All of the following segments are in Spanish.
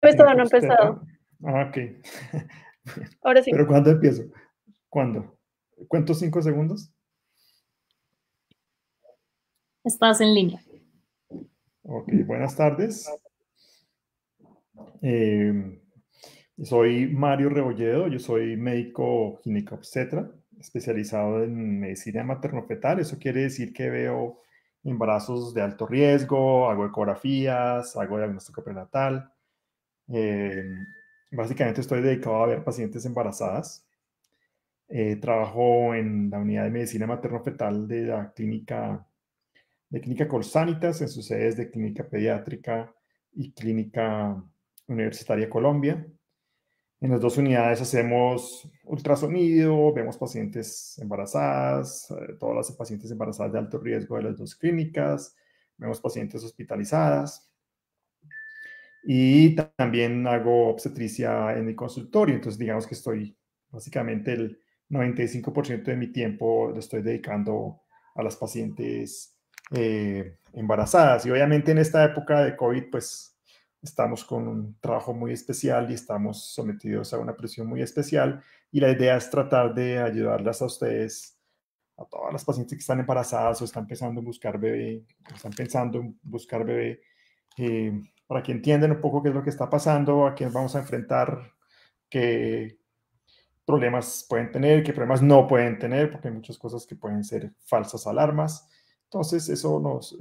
Pues ¿Tiene todavía por no he Z? empezado. Ah, ok. Ahora sí. Pero ¿cuándo empiezo? ¿Cuándo? ¿Cuántos 5 segundos? Estás en línea. Ok, buenas tardes. Soy Mario Rebolledo, yo soy médico ginecobstetra, especializado en medicina materno-fetal. Eso quiere decir que veo embarazos de alto riesgo, hago ecografías, hago diagnóstico prenatal. Básicamente estoy dedicado a ver pacientes embarazadas. Trabajo en la unidad de medicina materno-fetal de la clínica Colsanitas, en sus sedes de clínica pediátrica y clínica universitaria Colombia. En las dos unidades hacemos ultrasonido, vemos pacientes embarazadas, todas las pacientes embarazadas de alto riesgo de las dos clínicas, vemos pacientes hospitalizadas y también hago obstetricia en mi consultorio. Entonces, digamos que estoy básicamente el 95% de mi tiempo lo estoy dedicando a las pacientes embarazadas. Y obviamente en esta época de COVID, pues estamos con un trabajo muy especial y estamos sometidos a una presión muy especial. Y la idea es tratar de ayudarlas a ustedes, a todas las pacientes que están embarazadas o están pensando en buscar bebé, están pensando en buscar bebé, para que entiendan un poco qué es lo que está pasando, a qué vamos a enfrentar, qué problemas pueden tener, qué problemas no pueden tener, porque hay muchas cosas que pueden ser falsas alarmas. Entonces, es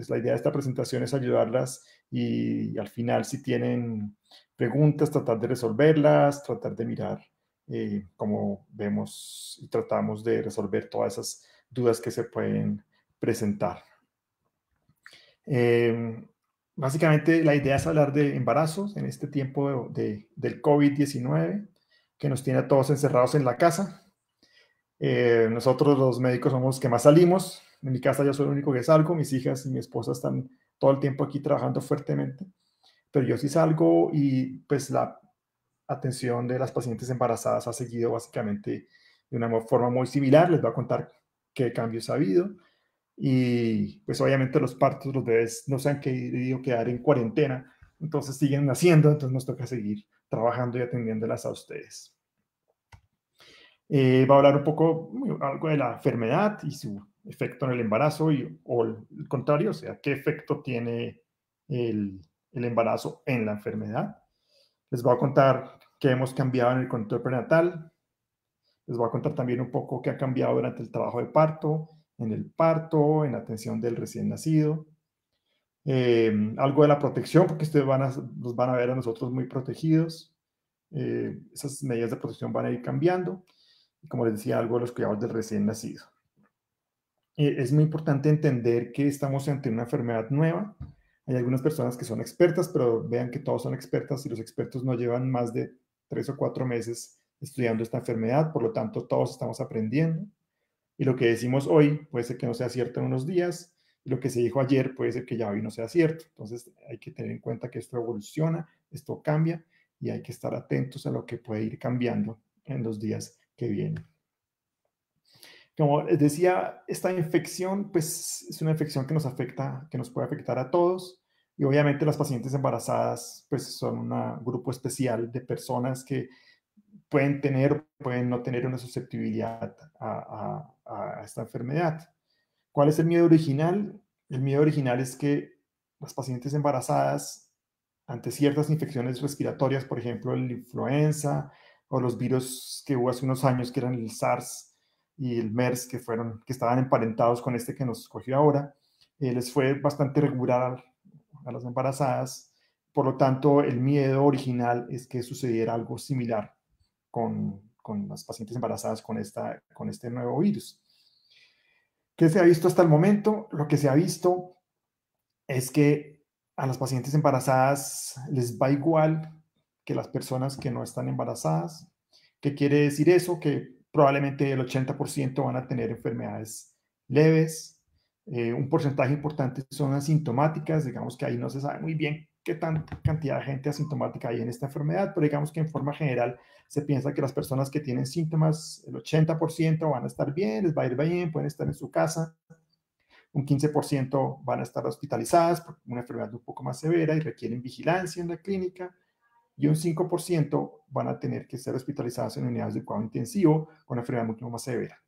la idea de esta presentación, es ayudarlas y al final, si tienen preguntas, tratar de resolverlas, tratar de mirar cómo vemos y tratamos de resolver todas esas dudas que se pueden presentar. Básicamente, la idea es hablar de embarazos en este tiempo del COVID-19, que nos tiene a todos encerrados en la casa. Nosotros los médicos somos los que más salimos. En mi casa yo soy el único que salgo, mis hijas y mi esposa están todo el tiempo aquí trabajando fuertemente, pero yo sí salgo y pues la atención de las pacientes embarazadas ha seguido básicamente de una forma muy similar. Les voy a contar qué cambios ha habido y pues obviamente los partos, los bebés no se han querido quedar en cuarentena, entonces siguen naciendo, entonces nos toca seguir trabajando y atendiéndolas a ustedes. Va a hablar un poco, algo de la enfermedad y su efecto en el embarazo o el contrario, o sea, qué efecto tiene el embarazo en la enfermedad. Les voy a contar qué hemos cambiado en el control prenatal. Les voy a contar también un poco qué ha cambiado durante el trabajo de parto, en el parto, en la atención del recién nacido. Algo de la protección, porque ustedes nos van a ver a nosotros muy protegidos. Esas medidas de protección van a ir cambiando. Y como les decía, algo de los cuidados del recién nacido. Es muy importante entender que estamos ante una enfermedad nueva. Hay algunas personas que son expertas, pero vean que todos son expertas y los expertos no llevan más de 3 o 4 meses estudiando esta enfermedad, por lo tanto todos estamos aprendiendo. Y lo que decimos hoy puede ser que no sea cierto en unos días, y lo que se dijo ayer puede ser que ya hoy no sea cierto. Entonces hay que tener en cuenta que esto evoluciona, esto cambia, y hay que estar atentos a lo que puede ir cambiando en los días que vienen. Como les decía, esta infección, pues es una infección que nos afecta, que nos puede afectar a todos. Y obviamente las pacientes embarazadas, pues son un grupo especial de personas que pueden tener, pueden no tener una susceptibilidad a esta enfermedad. ¿Cuál es el miedo original? El miedo original es que las pacientes embarazadas, ante ciertas infecciones respiratorias, por ejemplo, la influenza o los virus que hubo hace unos años, que eran el SARS y el MERS, que estaban emparentados con este que nos cogió ahora, les fue bastante regular a las embarazadas. Por lo tanto, el miedo original es que sucediera algo similar con las pacientes embarazadas con este nuevo virus. ¿Qué se ha visto hasta el momento? Lo que se ha visto es que a las pacientes embarazadas les va igual que las personas que no están embarazadas. ¿Qué quiere decir eso? Que probablemente el 80% van a tener enfermedades leves. Un porcentaje importante son asintomáticas. Digamos que ahí no se sabe muy bien qué tanta cantidad de gente asintomática hay en esta enfermedad, pero digamos que en forma general se piensa que las personas que tienen síntomas, el 80% van a estar bien, les va a ir bien, pueden estar en su casa. Un 15% van a estar hospitalizadas por una enfermedad un poco más severa y requieren vigilancia en la clínica. y un 5% van a tener que ser hospitalizadas en unidades de cuidado intensivo con una enfermedad mucho más severa.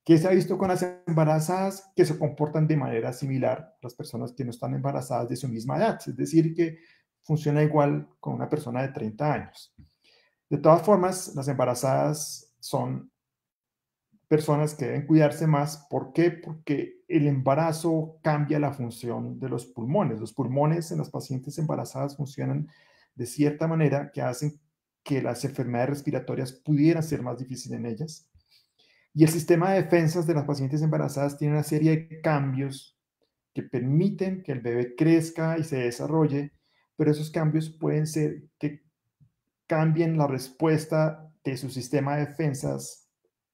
¿Qué se ha visto con las embarazadas? Que se comportan de manera similar a las personas que no están embarazadas de su misma edad, es decir, que funciona igual con una persona de 30 años. De todas formas, las embarazadas son personas que deben cuidarse más. ¿Por qué? Porque el embarazo cambia la función de los pulmones. Los pulmones en las pacientes embarazadas funcionan de cierta manera que hacen que las enfermedades respiratorias pudieran ser más difíciles en ellas. Y el sistema de defensas de las pacientes embarazadas tiene una serie de cambios que permiten que el bebé crezca y se desarrolle, pero esos cambios pueden ser que cambien la respuesta de su sistema de defensas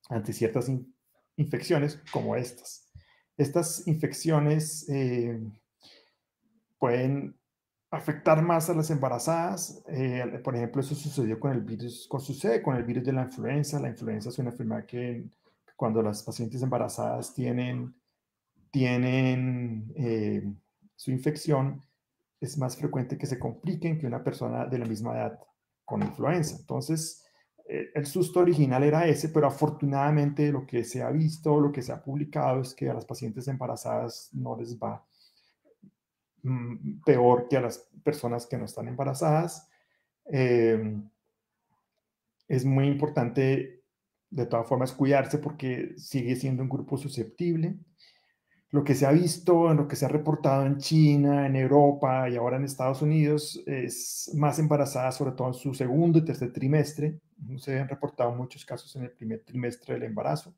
ante ciertas infecciones como estas. Estas infecciones pueden afectar más a las embarazadas. Por ejemplo, eso sucedió con el virus, sucede con el virus de la influenza. La influenza es una enfermedad que cuando las pacientes embarazadas tienen su infección, es más frecuente que se compliquen que una persona de la misma edad con influenza. Entonces, el susto original era ese, pero afortunadamente lo que se ha visto, lo que se ha publicado es que a las pacientes embarazadas no les va peor que a las personas que no están embarazadas. Es muy importante, de todas formas, cuidarse porque sigue siendo un grupo susceptible. Lo que se ha visto, lo que se ha reportado en China, en Europa y ahora en Estados Unidos es más embarazadas, sobre todo en su segundo y tercer trimestre. No se han reportado muchos casos en el primer trimestre del embarazo.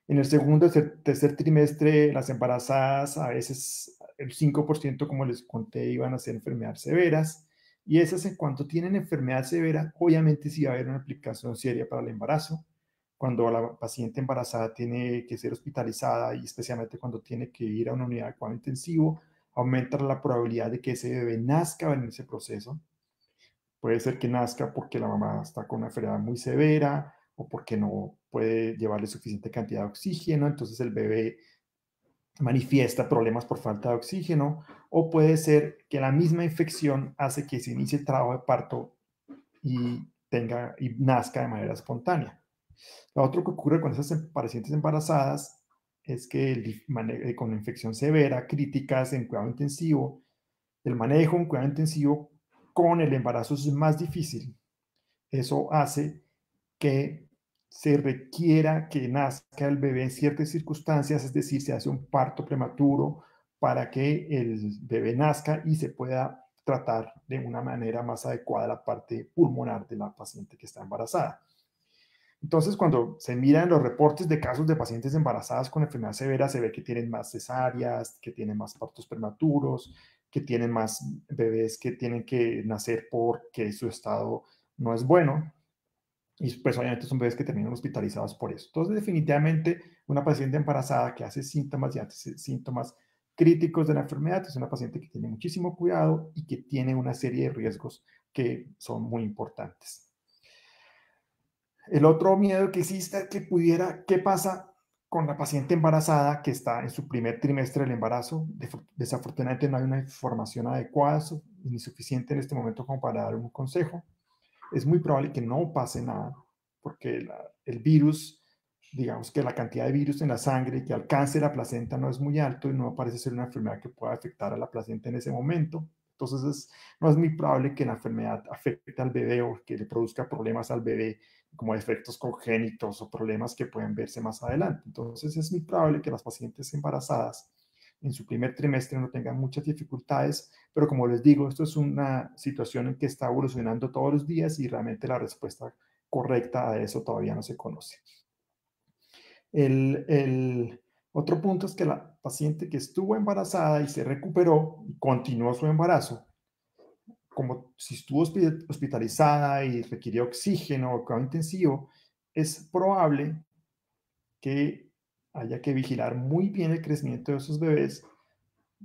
En el segundo y tercer trimestre, las embarazadas, a veces el 5%, como les conté, iban a ser enfermedades severas. Y esas, en cuanto tienen enfermedad severa, obviamente sí va a haber una aplicación seria para el embarazo. Cuando la paciente embarazada tiene que ser hospitalizada y especialmente cuando tiene que ir a una unidad de cuidado intensivo, aumenta la probabilidad de que ese bebé nazca en ese proceso. Puede ser que nazca porque la mamá está con una enfermedad muy severa o porque no puede llevarle suficiente cantidad de oxígeno, entonces el bebé manifiesta problemas por falta de oxígeno, o puede ser que la misma infección hace que se inicie el trabajo de parto y nazca de manera espontánea. Lo otro que ocurre con esas pacientes embarazadas es que con infección severa, críticas en cuidado intensivo, el manejo en cuidado intensivo con el embarazo es más difícil. Eso hace que se requiera que nazca el bebé en ciertas circunstancias, es decir, se hace un parto prematuro para que el bebé nazca y se pueda tratar de una manera más adecuada la parte pulmonar de la paciente que está embarazada. Entonces, cuando se miran los reportes de casos de pacientes embarazadas con enfermedad severa, se ve que tienen más cesáreas, que tienen más partos prematuros, que tienen más bebés que tienen que nacer porque su estado no es bueno. Y pues obviamente son bebés que terminan hospitalizados por eso. Entonces, definitivamente, una paciente embarazada que hace síntomas y hace síntomas críticos de la enfermedad es una paciente que tiene muchísimo cuidado y que tiene una serie de riesgos que son muy importantes. El otro miedo que existe es que ¿qué pasa con la paciente embarazada que está en su primer trimestre del embarazo? Desafortunadamente no hay una información adecuada ni suficiente en este momento como para dar un consejo. Es muy probable que no pase nada, porque el virus, digamos que la cantidad de virus en la sangre que alcance la placenta no es muy alto y no parece ser una enfermedad que pueda afectar a la placenta en ese momento. Entonces, no es muy probable que la enfermedad afecte al bebé o que le produzca problemas al bebé, como efectos congénitos o problemas que pueden verse más adelante. Entonces, es muy probable que las pacientes embarazadas en su primer trimestre no tengan muchas dificultades, pero como les digo, esto es una situación en que está evolucionando todos los días y realmente la respuesta correcta a eso todavía no se conoce. El otro punto es que la paciente que estuvo embarazada y se recuperó y continuó su embarazo, como si estuvo hospitalizada y requirió oxígeno o cuidado intensivo, es probable que haya que vigilar muy bien el crecimiento de esos bebés,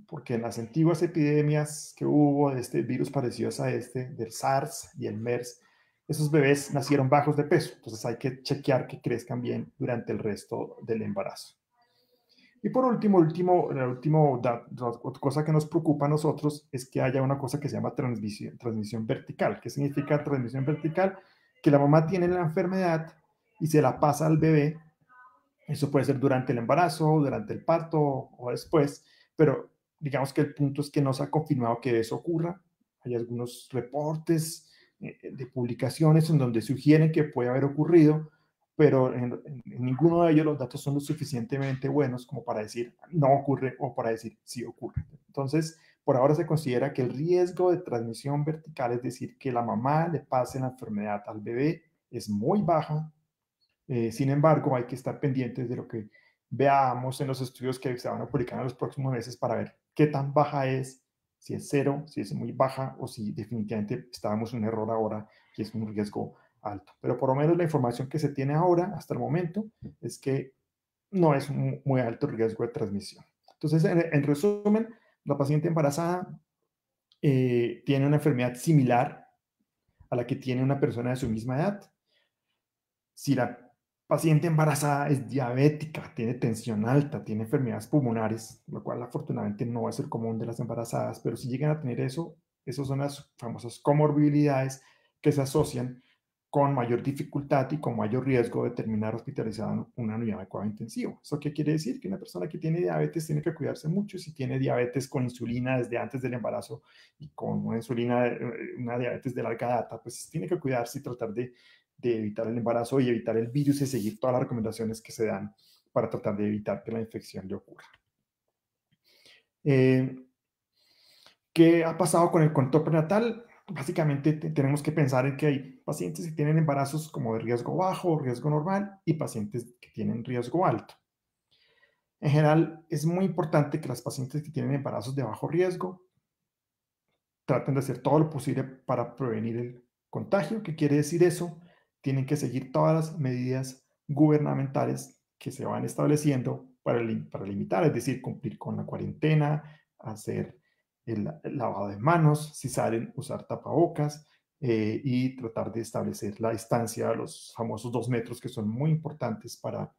porque en las antiguas epidemias que hubo de este virus parecidos a del SARS y el MERS, esos bebés nacieron bajos de peso, entonces hay que chequear que crezcan bien durante el resto del embarazo. Y por último, otra cosa que nos preocupa a nosotros es que haya una cosa que se llama transmisión vertical. ¿Qué significa transmisión vertical? Que la mamá tiene la enfermedad y se la pasa al bebé. Eso puede ser durante el embarazo, durante el parto o después, pero digamos que el punto es que no se ha confirmado que eso ocurra. Hay algunos reportes de publicaciones en donde sugieren que puede haber ocurrido, pero en ninguno de ellos los datos son lo suficientemente buenos como para decir no ocurre o para decir sí ocurre. Entonces, por ahora se considera que el riesgo de transmisión vertical, es decir, que la mamá le pase la enfermedad al bebé, es muy baja. Sin embargo, hay que estar pendientes de lo que veamos en los estudios que se van a publicar en los próximos meses para ver qué tan baja es, si es cero, si es muy baja o si definitivamente estábamos en un error ahora que es un riesgo alto. Pero por lo menos la información que se tiene ahora, hasta el momento, es que no es un muy alto riesgo de transmisión. Entonces, en resumen, la paciente embarazada tiene una enfermedad similar a la que tiene una persona de su misma edad. Si la paciente embarazada es diabética, tiene tensión alta, tiene enfermedades pulmonares, lo cual afortunadamente no va a ser común de las embarazadas, pero si llegan a tener eso, esas son las famosas comorbilidades que se asocian con mayor dificultad y con mayor riesgo de terminar hospitalizada en una unidad de cuidado intensivo. ¿Eso qué quiere decir? Que una persona que tiene diabetes tiene que cuidarse mucho. Si tiene diabetes con insulina desde antes del embarazo y con una insulina, una diabetes de larga data, pues tiene que cuidarse y tratar de evitar el embarazo y evitar el virus y seguir todas las recomendaciones que se dan para tratar de evitar que la infección le ocurra. ¿Qué ha pasado con el control prenatal? Básicamente tenemos que pensar en que hay pacientes que tienen embarazos como de riesgo bajo, riesgo normal, y pacientes que tienen riesgo alto. En general, es muy importante que las pacientes que tienen embarazos de bajo riesgo traten de hacer todo lo posible para prevenir el contagio. ¿Qué quiere decir eso? Tienen que seguir todas las medidas gubernamentales que se van estableciendo para limitar, es decir, cumplir con la cuarentena, hacer el lavado de manos, si salen, usar tapabocas y tratar de establecer la distancia, los famosos 2 metros que son muy importantes para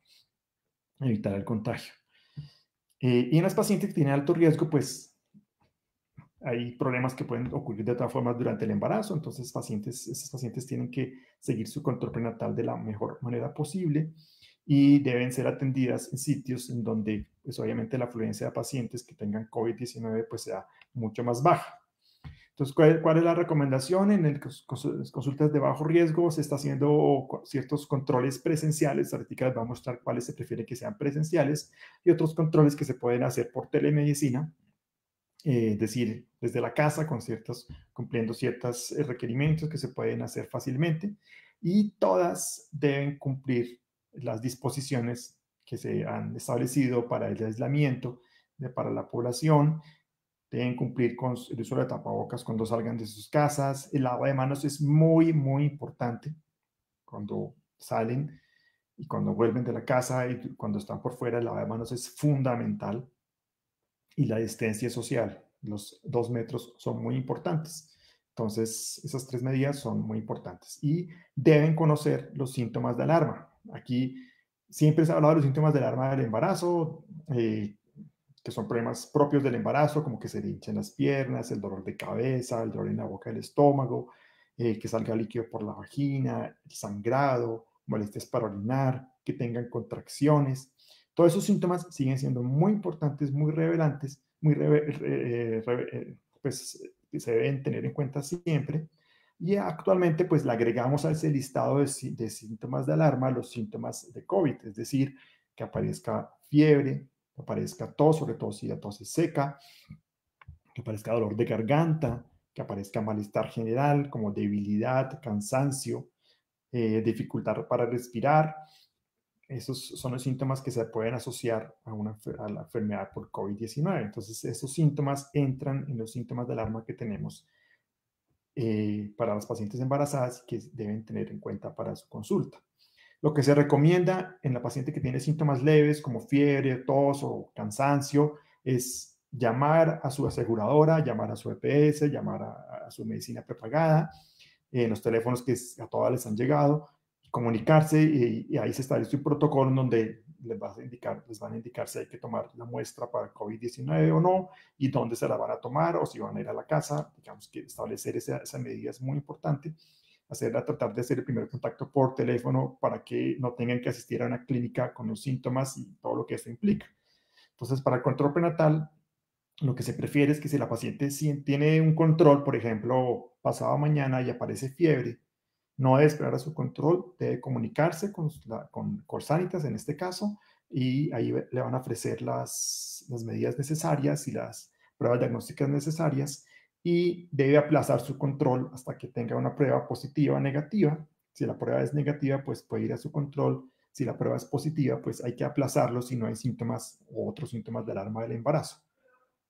evitar el contagio. Y en las pacientes que tienen alto riesgo, pues hay problemas que pueden ocurrir de todas formas durante el embarazo, entonces estos pacientes tienen que seguir su control prenatal de la mejor manera posible y deben ser atendidas en sitios en donde, pues obviamente, la afluencia de pacientes que tengan COVID-19 pues sea mucho más baja. Entonces, ¿cuál es la recomendación? En las consultas de bajo riesgo se está haciendo ciertos controles presenciales. Ahorita les voy a mostrar cuáles se prefiere que sean presenciales y otros controles que se pueden hacer por telemedicina. Es decir, desde la casa, cumpliendo ciertos requerimientos que se pueden hacer fácilmente, y todas deben cumplir las disposiciones que se han establecido para el aislamiento para la población. Deben cumplir con el uso de tapabocas cuando salgan de sus casas. El lavado de manos es muy, muy importante cuando salen y cuando vuelven de la casa y cuando están por fuera. El lavado de manos es fundamental. Y la distancia social, los 2 metros, son muy importantes. Entonces, esas 3 medidas son muy importantes y deben conocer los síntomas de alarma. Aquí siempre se ha hablado de los síntomas de alarma del embarazo, que son problemas propios del embarazo, como que se le hinchen las piernas, el dolor de cabeza, el dolor en la boca del estómago, que salga líquido por la vagina, el sangrado, molestias para orinar, que tengan contracciones. Todos esos síntomas siguen siendo muy importantes, muy revelantes, pues se deben tener en cuenta siempre. Y actualmente pues le agregamos a ese listado de síntomas de alarma los síntomas de COVID, es decir, que aparezca fiebre, que aparezca tos, sobre todo si la tos es seca, que aparezca dolor de garganta, que aparezca malestar general como debilidad, cansancio, dificultad para respirar. Esos son los síntomas que se pueden asociar a la enfermedad por COVID-19. Entonces, esos síntomas entran en los síntomas de alarma que tenemos para las pacientes embarazadas que deben tener en cuenta para su consulta. Lo que se recomienda en la paciente que tiene síntomas leves como fiebre, tos o cansancio es llamar a su aseguradora, llamar a su EPS, llamar a su medicina prepagada, los teléfonos que a todas les han llegado, comunicarse y ahí se establece un protocolo en donde les van a indicar si hay que tomar la muestra para COVID-19 o no, y dónde se la van a tomar, o si van a ir a la casa. Digamos que establecer esa medida es muy importante. Tratar de hacer el primer contacto por teléfono para que no tengan que asistir a una clínica con los síntomas y todo lo que eso implica. Entonces, para el control prenatal, lo que se prefiere es que si la paciente tiene un control, por ejemplo, pasado mañana y aparece fiebre, no debe esperar a su control, debe comunicarse con Corsanitas en este caso, y ahí le van a ofrecer las medidas necesarias y las pruebas diagnósticas necesarias, y debe aplazar su control hasta que tenga una prueba positiva o negativa. Si la prueba es negativa, pues puede ir a su control. Si la prueba es positiva, pues hay que aplazarlo si no hay síntomas o otros síntomas de alarma del embarazo.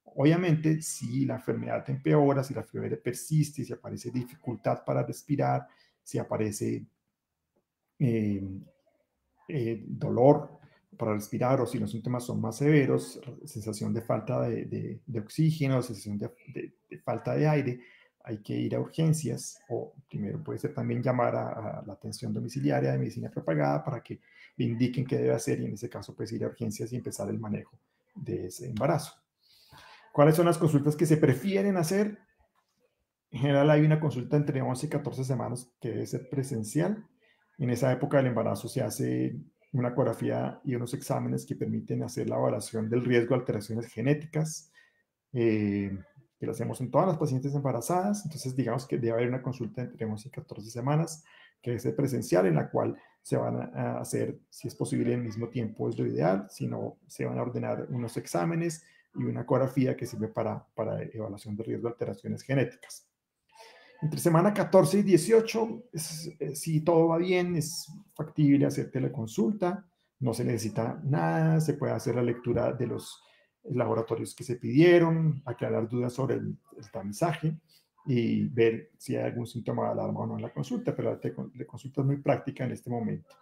Obviamente, si la enfermedad empeora, si la fiebre persiste, si aparece dificultad para respirar, si aparece dolor para respirar, o si los síntomas son más severos, sensación de falta de oxígeno, sensación de falta de aire, hay que ir a urgencias, o primero puede ser también llamar a la atención domiciliaria de medicina propagada para que le indiquen qué debe hacer, y en ese caso pues ir a urgencias y empezar el manejo de ese embarazo. ¿Cuáles son las consultas que se prefieren hacer? En general hay una consulta entre 11 y 14 semanas que debe ser presencial. En esa época del embarazo se hace una ecografía y unos exámenes que permiten hacer la evaluación del riesgo de alteraciones genéticas, que lo hacemos en todas las pacientes embarazadas. Entonces, digamos que debe haber una consulta entre 11 y 14 semanas que debe ser presencial, en la cual se van a hacer, si es posible, al mismo tiempo es lo ideal. Si no, se van a ordenar unos exámenes y una ecografía que sirve para evaluación de riesgo de alteraciones genéticas. Entre semana 14 y 18, si todo va bien, es factible hacer teleconsulta, no se necesita nada, se puede hacer la lectura de los laboratorios que se pidieron, aclarar dudas sobre el tamizaje y ver si hay algún síntoma de alarma o no en la consulta, pero la teleconsulta es muy práctica en este momento.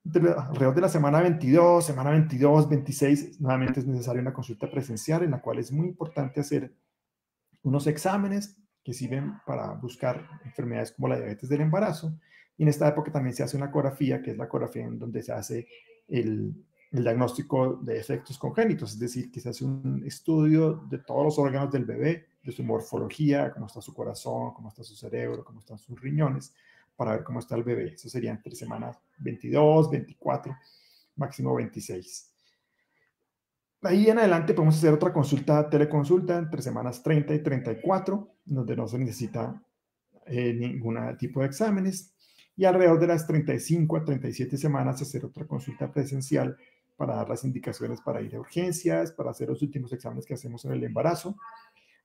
Alrededor de la semana 22, 26, nuevamente es necesaria una consulta presencial, en la cual es muy importante hacer unos exámenes que sirven para buscar enfermedades como la diabetes del embarazo. Y en esta época también se hace una ecografía, que es la ecografía en donde se hace el diagnóstico de efectos congénitos, es decir, que se hace un estudio de todos los órganos del bebé, de su morfología, cómo está su corazón, cómo está su cerebro, cómo están sus riñones, para ver cómo está el bebé. Eso sería entre semanas 22, 24, máximo 26. Ahí en adelante podemos hacer otra consulta, teleconsulta, entre semanas 30 y 34, donde no se necesita ningún tipo de exámenes. Y alrededor de las 35 a 37 semanas hacer otra consulta presencial para dar las indicaciones para ir a urgencias, para hacer los últimos exámenes que hacemos en el embarazo.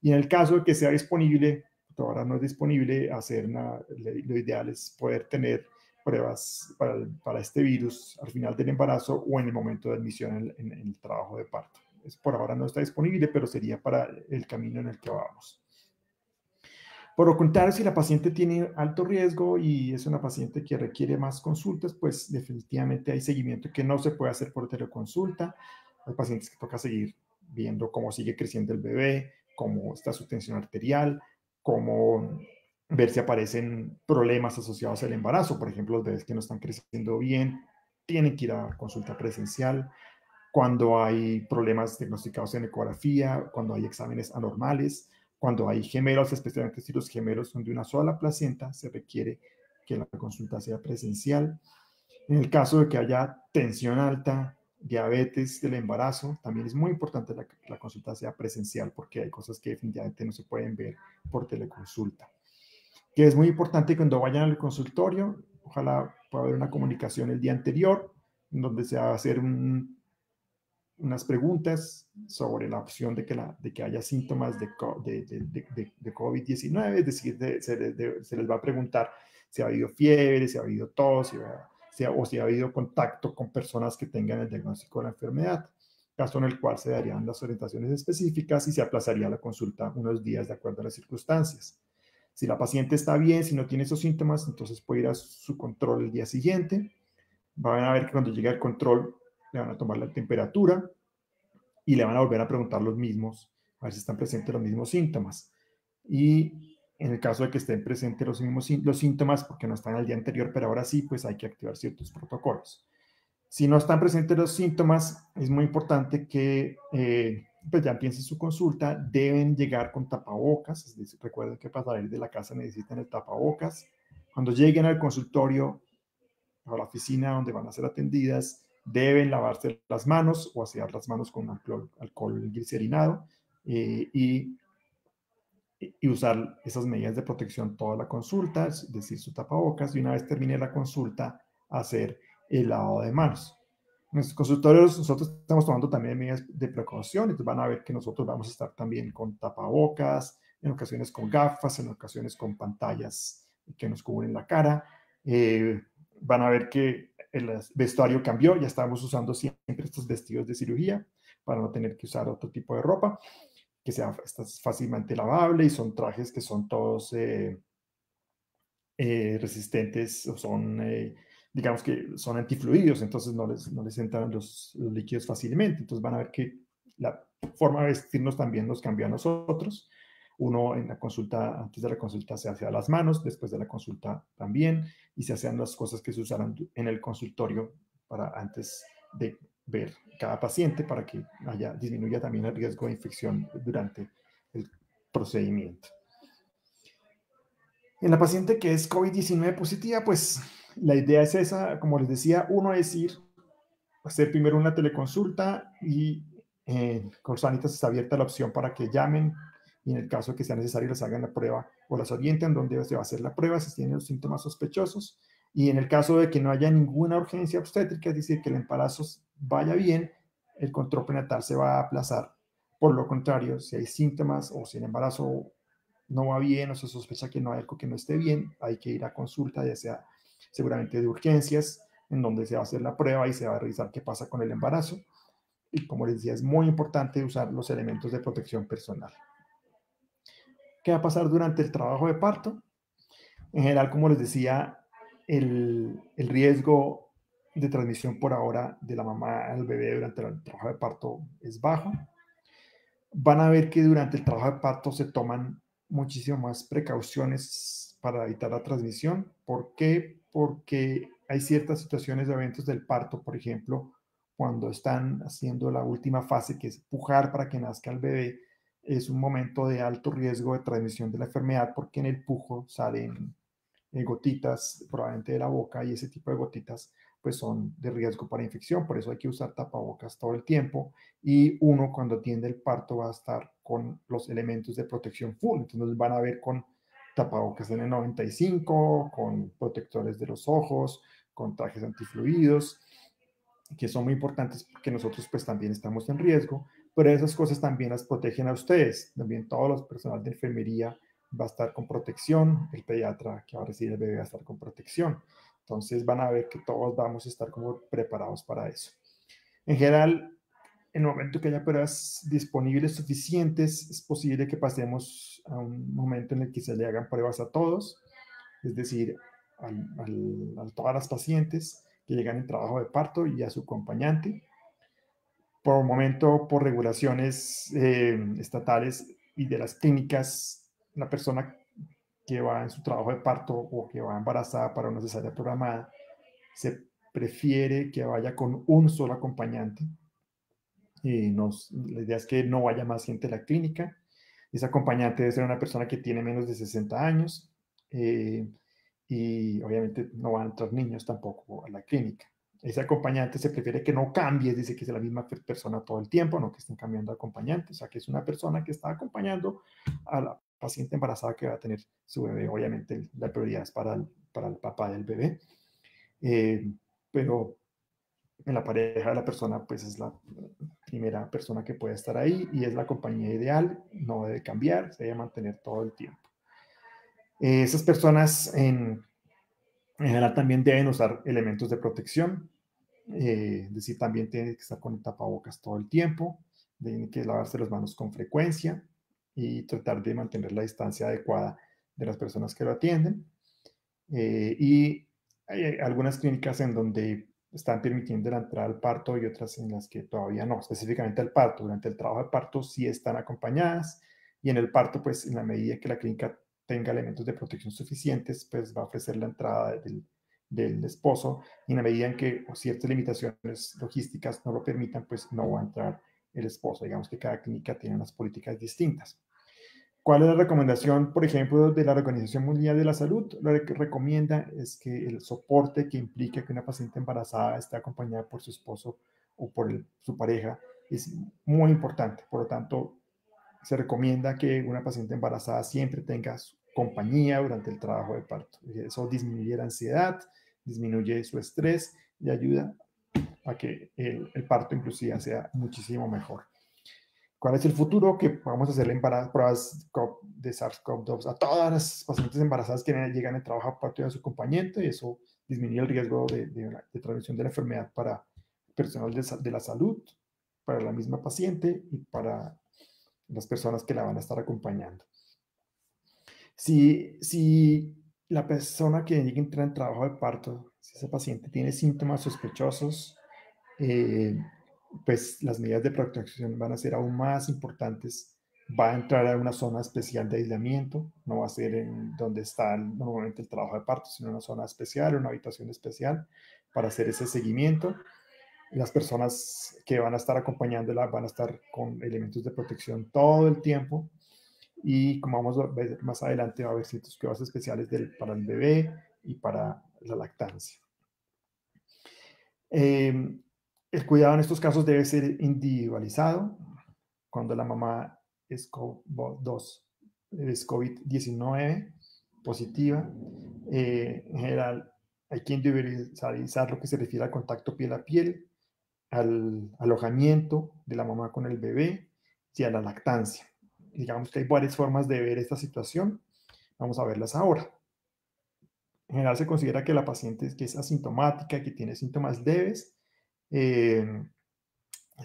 Y en el caso de que sea disponible, ahora no es disponible, lo ideal es poder tener pruebas para este virus al final del embarazo o en el momento de admisión en el trabajo de parto. Por ahora no está disponible, pero sería para el camino en el que vamos. Por lo contrario, si la paciente tiene alto riesgo y es una paciente que requiere más consultas, pues definitivamente hay seguimiento que no se puede hacer por teleconsulta. Hay pacientes que toca seguir viendo cómo sigue creciendo el bebé, cómo está su tensión arterial, cómo ver si aparecen problemas asociados al embarazo. Por ejemplo, los bebés que no están creciendo bien tienen que ir a consulta presencial. Cuando hay problemas diagnosticados en ecografía, cuando hay exámenes anormales, cuando hay gemelos, especialmente si los gemelos son de una sola placenta, se requiere que la consulta sea presencial. En el caso de que haya tensión alta, diabetes del embarazo, también es muy importante que la consulta sea presencial, porque hay cosas que definitivamente no se pueden ver por teleconsulta. Que es muy importante cuando vayan al consultorio, ojalá pueda haber una comunicación el día anterior, donde se va a hacer unas preguntas sobre la opción de que haya síntomas de COVID-19, es decir, se les va a preguntar si ha habido fiebre, si ha habido tos, o si ha habido contacto con personas que tengan el diagnóstico de la enfermedad, caso en el cual se darían las orientaciones específicas y se aplazaría la consulta unos días de acuerdo a las circunstancias. Si la paciente está bien, si no tiene esos síntomas, entonces puede ir a su control el día siguiente. Van a ver que cuando llegue al control le van a tomar la temperatura y le van a volver a preguntar los mismos, a ver si están presentes los mismos síntomas. Y en el caso de que estén presentes los síntomas, porque no están al día anterior, pero ahora sí, pues hay que activar ciertos protocolos. Si no están presentes los síntomas, es muy importante que pues ya empiecen su consulta. Deben llegar con tapabocas. Es decir, recuerden que para salir de la casa necesitan el tapabocas. Cuando lleguen al consultorio o a la oficina donde van a ser atendidas, deben lavarse las manos o asear las manos con alcohol glicerinado y usar esas medidas de protección toda la consulta, es decir, su tapabocas, y una vez termine la consulta, hacer el lavado de manos. En los consultorios nosotros estamos tomando también medidas de precaución, entonces van a ver que nosotros vamos a estar también con tapabocas, en ocasiones con gafas, en ocasiones con pantallas que nos cubren la cara. Van a ver que el vestuario cambió, ya estamos usando siempre estos vestidos de cirugía para no tener que usar otro tipo de ropa que sea fácilmente lavable, y son trajes que son todos resistentes o son, digamos que son antifluidos, entonces no les entran los líquidos fácilmente. Entonces van a ver que la forma de vestirnos también nos cambia a nosotros. Uno en la consulta, antes de la consulta se hace a las manos, después de la consulta también, y se hacen las cosas que se usarán en el consultorio para antes de ver cada paciente para que disminuya también el riesgo de infección durante el procedimiento. En la paciente que es COVID-19 positiva, pues la idea es esa, como les decía, uno es hacer primero una teleconsulta y con Sanitas está abierta la opción para que llamen y en el caso de que sea necesario les hagan la prueba o las orienten dónde se va a hacer la prueba si tienen los síntomas sospechosos. Y en el caso de que no haya ninguna urgencia obstétrica, es decir, que el embarazo vaya bien, el control prenatal se va a aplazar. Por lo contrario, si hay síntomas o si el embarazo no va bien o se sospecha que no hay algo que no esté bien, hay que ir a consulta, ya sea seguramente de urgencias, en donde se va a hacer la prueba y se va a revisar qué pasa con el embarazo. Y como les decía, es muy importante usar los elementos de protección personal. ¿Qué va a pasar durante el trabajo de parto? En general, como les decía, el riesgo de transmisión por ahora de la mamá al bebé durante el trabajo de parto es bajo. Van a ver que durante el trabajo de parto se toman muchísimas más precauciones para evitar la transmisión. ¿Por qué? Porque hay ciertas situaciones de eventos del parto, por ejemplo, cuando están haciendo la última fase, que es pujar para que nazca el bebé, es un momento de alto riesgo de transmisión de la enfermedad porque en el pujo salen gotitas probablemente de la boca y ese tipo de gotitas pues son de riesgo para infección, por eso hay que usar tapabocas todo el tiempo y uno cuando atiende el parto va a estar con los elementos de protección full, entonces van a ver con tapabocas N95, con protectores de los ojos, con trajes antifluidos, que son muy importantes porque nosotros pues también estamos en riesgo, pero esas cosas también las protegen a ustedes, también todos los personal de enfermería va a estar con protección, el pediatra que va a recibir el bebé va a estar con protección. Entonces van a ver que todos vamos a estar como preparados para eso. En general, en el momento que haya pruebas disponibles suficientes, es posible que pasemos a un momento en el que se le hagan pruebas a todos, es decir, a todas las pacientes que llegan en trabajo de parto y a su acompañante. Por el momento, por regulaciones estatales y de las clínicas, la persona que va en su trabajo de parto o que va embarazada para una cesárea programada, se prefiere que vaya con un solo acompañante. La idea es que no vaya más gente a la clínica. Ese acompañante debe ser una persona que tiene menos de 60 años y obviamente no van a entrar niños tampoco a la clínica. Ese acompañante se prefiere que no cambie, dice que es la misma persona todo el tiempo, no que estén cambiando de acompañante, o sea que es una persona que está acompañando a la paciente embarazada que va a tener su bebé. Obviamente la prioridad es para el papá del bebé, pero en la pareja de la persona pues es la primera persona que puede estar ahí y es la compañía ideal, no debe cambiar, se debe mantener todo el tiempo. Esas personas en general también deben usar elementos de protección, es decir, también tienen que estar con el tapabocas todo el tiempo, tienen que lavarse las manos con frecuencia y tratar de mantener la distancia adecuada de las personas que lo atienden. Y hay algunas clínicas en donde están permitiendo la entrada al parto y otras en las que todavía no, específicamente al parto. Durante el trabajo de parto sí están acompañadas y en el parto, pues en la medida que la clínica tenga elementos de protección suficientes, pues va a ofrecer la entrada del esposo, y en la medida en que ciertas limitaciones logísticas no lo permitan, pues no va a entrar el esposo. Digamos que cada clínica tiene unas políticas distintas. ¿Cuál es la recomendación, por ejemplo, de la Organización Mundial de la Salud? Lo que recomienda es que el soporte que implica que una paciente embarazada esté acompañada por su esposo o por su pareja es muy importante. Por lo tanto, se recomienda que una paciente embarazada siempre tenga su compañía durante el trabajo de parto. Eso disminuye la ansiedad, disminuye su estrés y ayuda a que el parto inclusive sea muchísimo mejor. ¿Cuál es el futuro? Que vamos a hacer pruebas de SARS-CoV-2 a todas las pacientes embarazadas que llegan al trabajo a partir de su acompañante, y eso disminuye el riesgo de transmisión de la enfermedad para personal de la salud, para la misma paciente y para las personas que la van a estar acompañando. Si la persona que llegue a entrar en trabajo de parto, si ese paciente tiene síntomas sospechosos, pues las medidas de protección van a ser aún más importantes. Va a entrar a una zona especial de aislamiento, no va a ser en donde está normalmente el trabajo de parto, sino en una zona especial, una habitación especial para hacer ese seguimiento. Las personas que van a estar acompañándola van a estar con elementos de protección todo el tiempo, y como vamos a ver más adelante, va a haber ciertos cuidados especiales para el bebé y para la lactancia. El cuidado en estos casos debe ser individualizado. Cuando la mamá es COVID-19 positiva, en general hay que individualizar lo que se refiere al contacto piel a piel, al alojamiento de la mamá con el bebé y a la lactancia. Digamos que hay varias formas de ver esta situación. Vamos a verlas ahora. En general se considera que la paciente que es asintomática, que tiene síntomas leves, se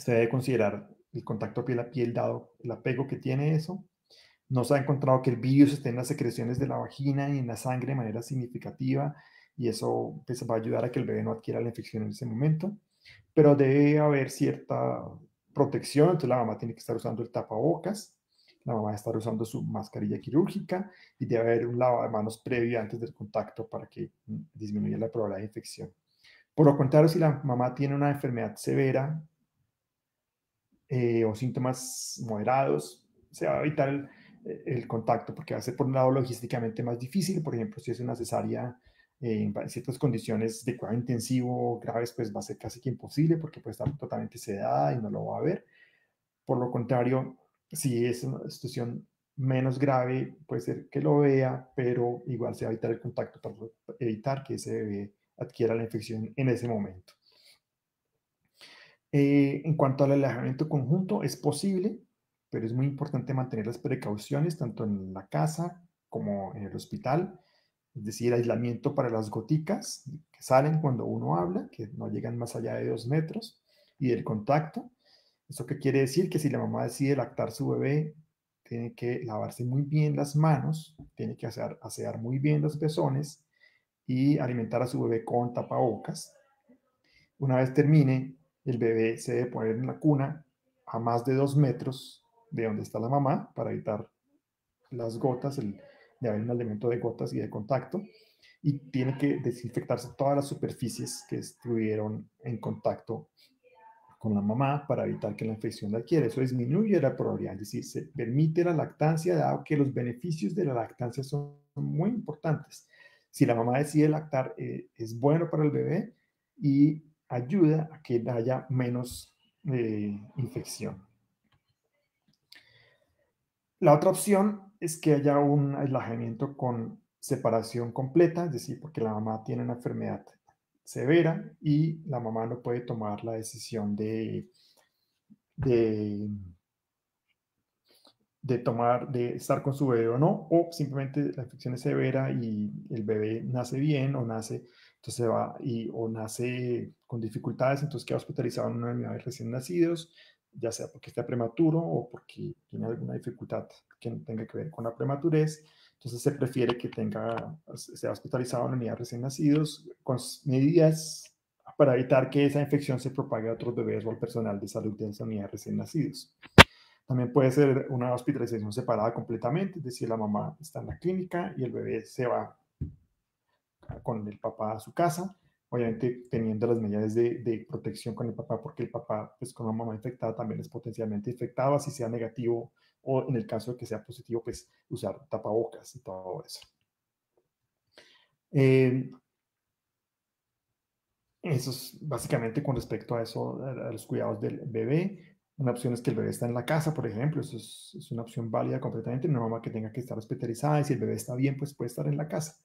debe considerar el contacto piel a piel dado el apego que tiene eso. No se ha encontrado que el virus esté en las secreciones de la vagina y en la sangre de manera significativa, y eso pues, va a ayudar a que el bebé no adquiera la infección en ese momento. Pero debe haber cierta protección, entonces la mamá tiene que estar usando el tapabocas, la mamá debe estar usando su mascarilla quirúrgica, y debe haber un lavado de manos previo antes del contacto para que disminuya la probabilidad de infección. Por lo contrario, si la mamá tiene una enfermedad severa o síntomas moderados, se va a evitar el contacto, porque va a ser, por un lado, logísticamente más difícil. Por ejemplo, si es una cesárea en ciertas condiciones de cuidado intensivo graves, pues va a ser casi que imposible, porque puede estar totalmente sedada y no lo va a ver. Por lo contrario, si es una situación menos grave, puede ser que lo vea, pero igual se va a evitar el contacto para evitar que ese bebé adquiera la infección en ese momento. En cuanto al alejamiento conjunto, es posible, pero es muy importante mantener las precauciones tanto en la casa como en el hospital, es decir, aislamiento para las goticas que salen cuando uno habla, que no llegan más allá de 2 metros, y del contacto. ¿Eso qué quiere decir? Que si la mamá decide lactar su bebé, tiene que lavarse muy bien las manos, tiene que asear muy bien los pezones y alimentar a su bebé con tapabocas. Una vez termine, el bebé se debe poner en la cuna a más de 2 metros de donde está la mamá para evitar las gotas, de haber un elemento de gotas y de contacto, y tiene que desinfectarse todas las superficies que estuvieron en contacto con la mamá para evitar que la infección la adquiera. Eso disminuye la probabilidad, es decir, se permite la lactancia, dado que los beneficios de la lactancia son muy importantes. Si la mamá decide lactar, es bueno para el bebé y ayuda a que haya menos infección. La otra opción es que haya un aislamiento con separación completa, es decir, porque la mamá tiene una enfermedad severa y la mamá no puede tomar la decisión de estar con su bebé o no, o simplemente la infección es severa y el bebé nace bien o nace, entonces o nace con dificultades, entonces queda hospitalizado en una unidad de recién nacidos, ya sea porque está prematuro o porque tiene alguna dificultad que tenga que ver con la prematurez. Entonces se prefiere que sea hospitalizado en una unidad de recién nacidos con medidas para evitar que esa infección se propague a otros bebés o al personal de salud de esa unidad de recién nacidos. También puede ser una hospitalización separada completamente, es decir, la mamá está en la clínica y el bebé se va con el papá a su casa, obviamente teniendo las medidas de protección con el papá, porque el papá, pues con la mamá infectada también es potencialmente infectado, así sea negativo o en el caso de que sea positivo, pues usar tapabocas y todo eso. Eso es básicamente con respecto a eso, a los cuidados del bebé. Una opción es que el bebé está en la casa, por ejemplo, eso es una opción válida completamente. Una mamá que tenga que estar hospitalizada y si el bebé está bien, pues puede estar en la casa,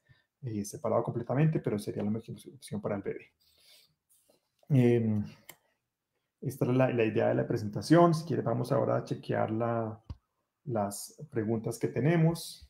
separado completamente, pero sería la mejor opción para el bebé. Esta es la idea de la presentación. Si quiere, vamos ahora a chequear las preguntas que tenemos.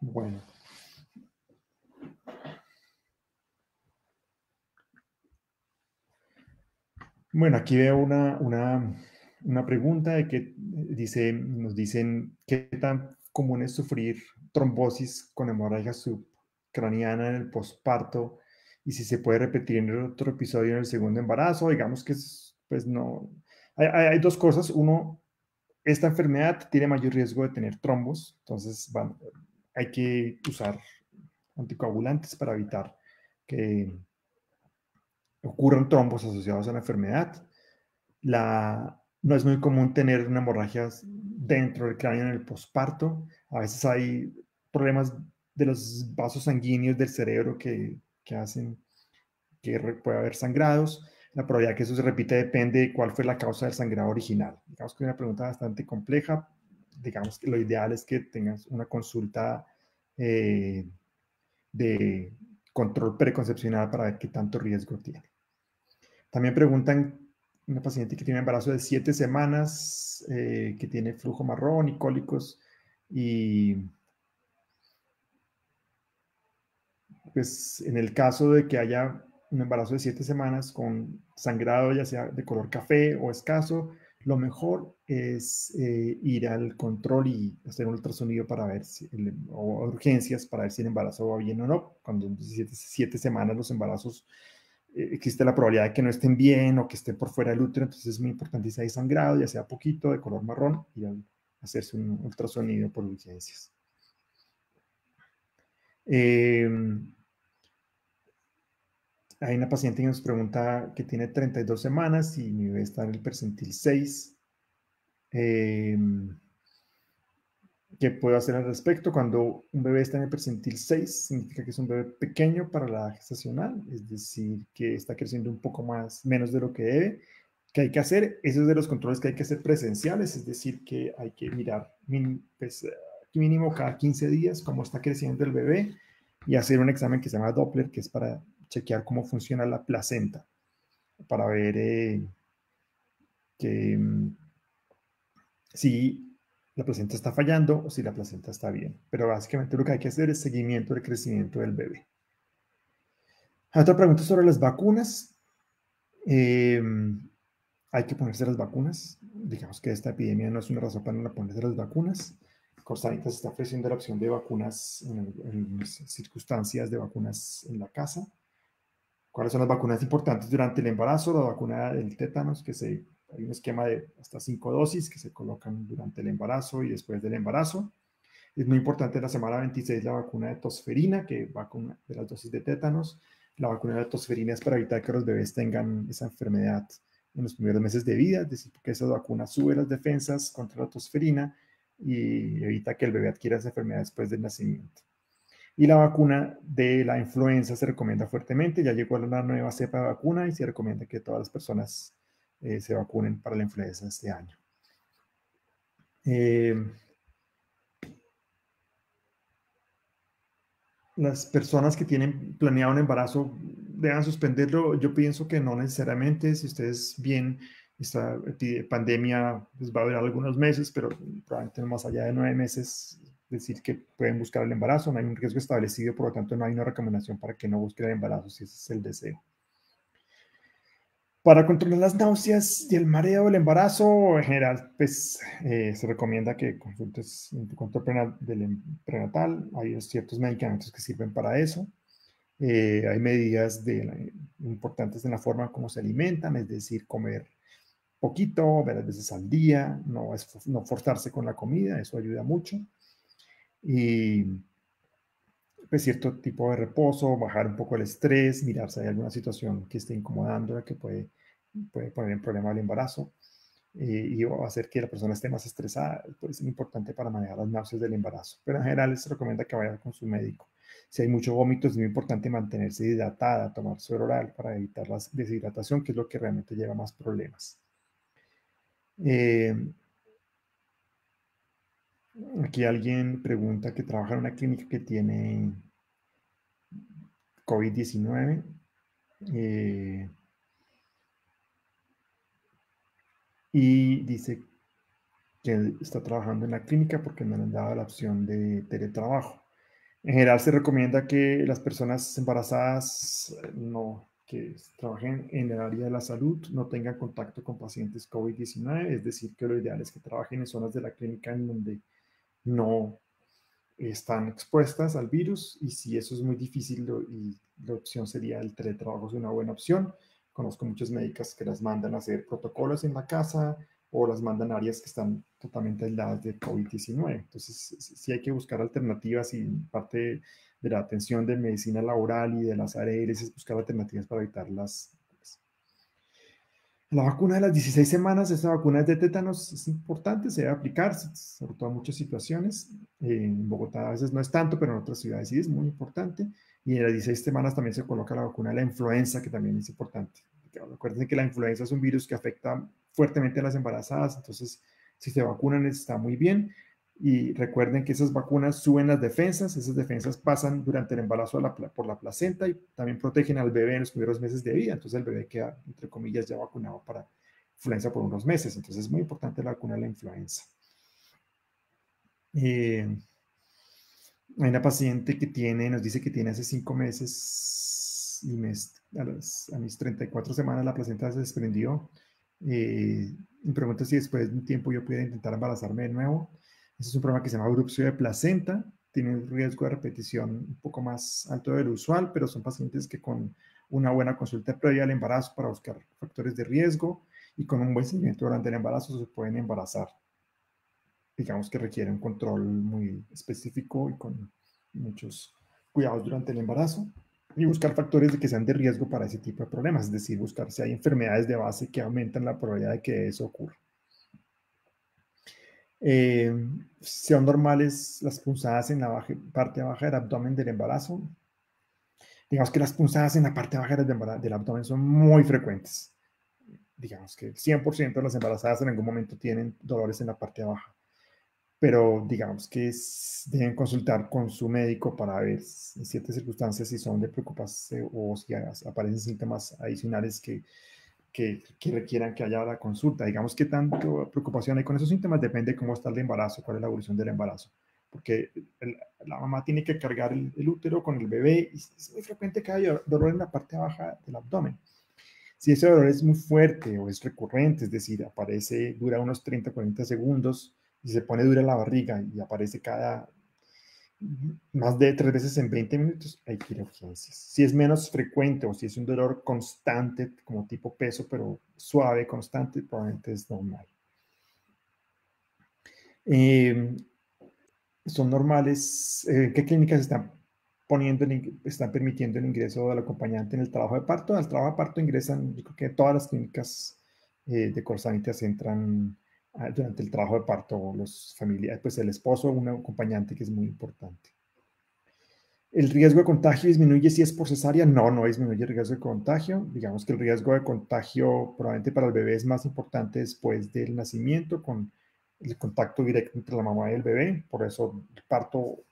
Bueno. Bueno, aquí veo una pregunta de que nos dicen qué tan común es sufrir trombosis con hemorragia subcraniana en el posparto y si se puede repetir en el otro episodio en el segundo embarazo. Digamos que pues no. Hay dos cosas. Uno, esta enfermedad tiene mayor riesgo de tener trombos, entonces hay que usar anticoagulantes para evitar que ocurran trombos asociados a la enfermedad. No es muy común tener una hemorragia dentro del cráneo en el posparto. A veces hay problemas de los vasos sanguíneos del cerebro que hacen que pueda haber sangrados. La probabilidad que eso se repita depende de cuál fue la causa del sangrado original. Digamos que es una pregunta bastante compleja. Digamos que lo ideal es que tengas una consulta de control preconcepcional para ver qué tanto riesgo tiene. También preguntan una paciente que tiene un embarazo de 7 semanas, que tiene flujo marrón y cólicos, y pues en el caso de que haya un embarazo de 7 semanas con sangrado ya sea de color café o escaso, lo mejor es ir al control y hacer un ultrasonido para ver o urgencias para ver si el embarazo va bien o no. Cuando 7 semanas los embarazos existe la probabilidad de que no estén bien o que estén por fuera del útero, entonces es muy importante si hay sangrado, ya sea poquito, de color marrón, y hacerse un ultrasonido por urgencias. Hay una paciente que nos pregunta que tiene 32 semanas y mi bebé está en el percentil 6. ¿Qué puedo hacer al respecto? Cuando un bebé está en el percentil 6, significa que es un bebé pequeño para la gestacional, es decir, que está creciendo un poco menos de lo que debe. ¿Qué hay que hacer? Esos de los controles que hay que hacer presenciales, es decir, que hay que mirar pues, mínimo cada 15 días cómo está creciendo el bebé y hacer un examen que se llama Doppler, que es para chequear cómo funciona la placenta, para ver si la placenta está fallando o si la placenta está bien. Pero básicamente lo que hay que hacer es seguimiento del crecimiento del bebé. Otra pregunta sobre las vacunas. Hay que ponerse las vacunas. Digamos que esta epidemia no es una razón para no ponerse las vacunas. Corsanitas está ofreciendo la opción de vacunas en circunstancias de vacunas en la casa. ¿Cuáles son las vacunas importantes durante el embarazo? La vacuna del tétanos, hay un esquema de hasta 5 dosis que se colocan durante el embarazo y después del embarazo. Es muy importante en la semana 26 la vacuna de tosferina, que va con de las dosis de tétanos. La vacuna de tosferina es para evitar que los bebés tengan esa enfermedad en los primeros meses de vida, es decir, porque esa vacuna sube las defensas contra la tosferina y evita que el bebé adquiera esa enfermedad después del nacimiento. Y la vacuna de la influenza se recomienda fuertemente. Ya llegó una nueva cepa de vacuna y se recomienda que todas las personas se vacunen para la influenza este año. Las personas que tienen planeado un embarazo, ¿deban suspenderlo? Yo pienso que no necesariamente. Si ustedes bien esta pandemia pues, va a durar algunos meses, pero probablemente no más allá de 9 meses, decir que pueden buscar el embarazo, no hay un riesgo establecido, por lo tanto no hay una recomendación para que no busquen el embarazo si ese es el deseo. Para controlar las náuseas y el mareo del embarazo, en general, pues se recomienda que consultes en tu control prenatal. Hay ciertos medicamentos que sirven para eso. Hay medidas importantes en la forma como se alimentan, es decir, comer poquito, varias veces al día, no forzarse con la comida, eso ayuda mucho. Y pues cierto tipo de reposo, bajar un poco el estrés, mirar si hay alguna situación que esté incomodándola que puede poner en problema el embarazo y hacer que la persona esté más estresada. Puede ser importante para manejar las náuseas del embarazo, pero en general se recomienda que vaya con su médico. Si hay mucho vómito, es muy importante mantenerse hidratada, tomar suero oral para evitar la deshidratación, que es lo que realmente lleva más problemas. Aquí alguien pregunta que trabaja en una clínica que tiene COVID-19. Y dice que está trabajando en la clínica porque no le han dado la opción de teletrabajo. En general se recomienda que las personas embarazadas que trabajen en el área de la salud no tengan contacto con pacientes COVID-19, es decir, que lo ideal es que trabajen en zonas de la clínica en donde no están expuestas al virus, y si eso es muy difícil y la opción sería el teletrabajo, es una buena opción. Conozco muchas médicas que las mandan a hacer protocolos en la casa o las mandan a áreas que están totalmente aisladas de COVID-19. Entonces, sí hay que buscar alternativas, y parte de la atención de medicina laboral y de las ARLs es buscar alternativas para evitar la vacuna de las 16 semanas. Esta vacuna es de tétanos, es importante, se debe aplicar, sobre todo en muchas situaciones. En Bogotá a veces no es tanto, pero en otras ciudades sí es muy importante. Y en las 16 semanas también se coloca la vacuna de la influenza, que también es importante. Recuerden que la influenza es un virus que afecta fuertemente a las embarazadas, entonces si se vacunan está muy bien. Y recuerden que esas vacunas suben las defensas, esas defensas pasan durante el embarazo por la placenta y también protegen al bebé en los primeros meses de vida. Entonces el bebé queda, entre comillas, ya vacunado para influenza por unos meses. Entonces es muy importante la vacuna de la influenza. Hay una paciente que nos dice que tiene hace 5 meses y a mis 34 semanas la placenta se desprendió. Me pregunta si después de un tiempo yo pudiera intentar embarazarme de nuevo. Ese es un problema que se llama abrupción de placenta. Tiene un riesgo de repetición un poco más alto de lo usual, pero son pacientes que con una buena consulta previa al embarazo para buscar factores de riesgo y con un buen seguimiento durante el embarazo se pueden embarazar. Digamos que requiere un control muy específico y con muchos cuidados durante el embarazo, y buscar factores de que sean de riesgo para ese tipo de problemas, es decir, buscar si hay enfermedades de base que aumentan la probabilidad de que eso ocurra. Son normales las punzadas en la parte baja del abdomen del embarazo. Digamos que las punzadas en la parte baja del abdomen son muy frecuentes. Digamos que el 100% de las embarazadas en algún momento tienen dolores en la parte baja, pero digamos que deben consultar con su médico para ver en ciertas circunstancias si son de preocuparse o si aparecen síntomas adicionales que requieran que haya la consulta. Digamos que tanto preocupación hay con esos síntomas depende de cómo está el embarazo, cuál es la evolución del embarazo, porque la mamá tiene que cargar el útero con el bebé y es muy frecuente que haya dolor en la parte baja del abdomen. Si ese dolor es muy fuerte o es recurrente, es decir, dura unos 30, 40 segundos y se pone dura la barriga y aparece cada más de 3 veces en 20 minutos, hay que ir a urgencias. Si es menos frecuente o si es un dolor constante, como tipo peso, pero suave, constante, probablemente es normal. Son normales. ¿Qué clínicas están permitiendo el ingreso del acompañante en el trabajo de parto? Al trabajo de parto ingresan, yo creo que todas las clínicas de Corsanitas entran durante el trabajo de parto, los familiares, pues el esposo, un acompañante, que es muy importante. ¿El riesgo de contagio disminuye si es por cesárea? No, no disminuye el riesgo de contagio. Digamos que el riesgo de contagio probablemente para el bebé es más importante después del nacimiento, con el contacto directo entre la mamá y el bebé. Por eso el parto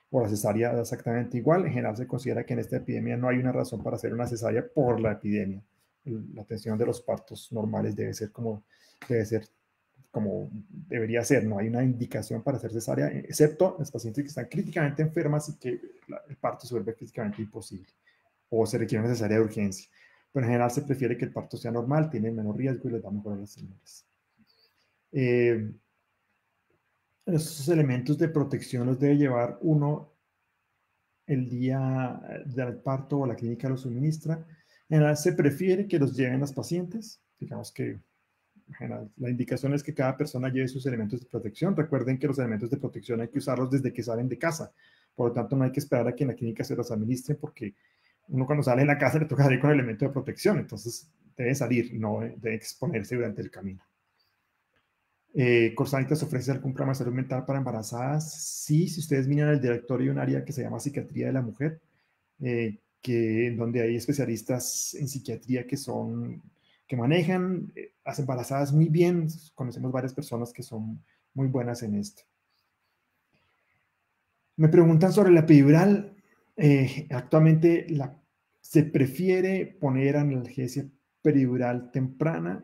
o la cesárea da exactamente igual. En general se considera que en esta epidemia no hay una razón para hacer una cesárea por la epidemia. la atención de los partos normales debe ser como debería ser. No hay una indicación para hacer cesárea, excepto en los pacientes que están críticamente enfermas y que el parto se vuelve físicamente imposible o se requiere una cesárea de urgencia. Pero en general se prefiere que el parto sea normal, tiene menor riesgo y les da mejor a las señoras. Esos elementos de protección los debe llevar uno el día del parto o la clínica los suministra. En general se prefiere que los lleven las pacientes. Digamos que en general, la indicación es que cada persona lleve sus elementos de protección. Recuerden que los elementos de protección hay que usarlos desde que salen de casa. Por lo tanto, no hay que esperar a que en la clínica se los administren porque uno cuando sale de la casa le toca salir con el elemento de protección. Entonces, debe salir, no debe exponerse durante el camino. Corsanitas ofrece algún programa de salud mental para embarazadas. Sí, si ustedes miran el directorio de un área que se llama Psiquiatría de la Mujer, donde hay especialistas en psiquiatría que manejan las embarazadas muy bien. Conocemos varias personas que son muy buenas en esto. Me preguntan sobre la epidural. Actualmente se prefiere poner analgesia peridural temprana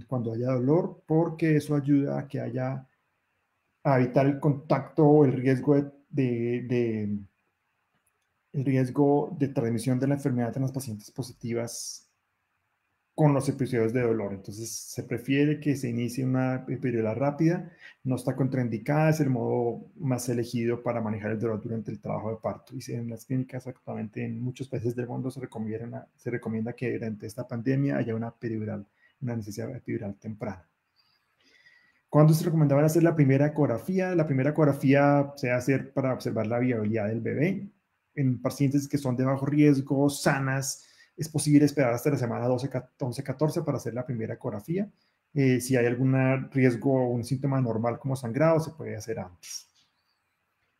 cuando haya dolor, porque eso ayuda a evitar el contacto o el riesgo el riesgo de transmisión de la enfermedad en las pacientes positivas con los episodios de dolor. Entonces, se prefiere que se inicie una epidural rápida, no está contraindicada, es el modo más elegido para manejar el dolor durante el trabajo de parto. Y en las clínicas actualmente en muchos países del mundo se recomienda que durante esta pandemia haya una necesidad de epidural temprana. ¿Cuándo se recomendaba hacer la primera ecografía? La primera ecografía se debe hacer para observar la viabilidad del bebé. En pacientes que son de bajo riesgo, sanas, es posible esperar hasta la semana 11-14 para hacer la primera ecografía. Si hay algún riesgo o un síntoma normal como sangrado, se puede hacer antes.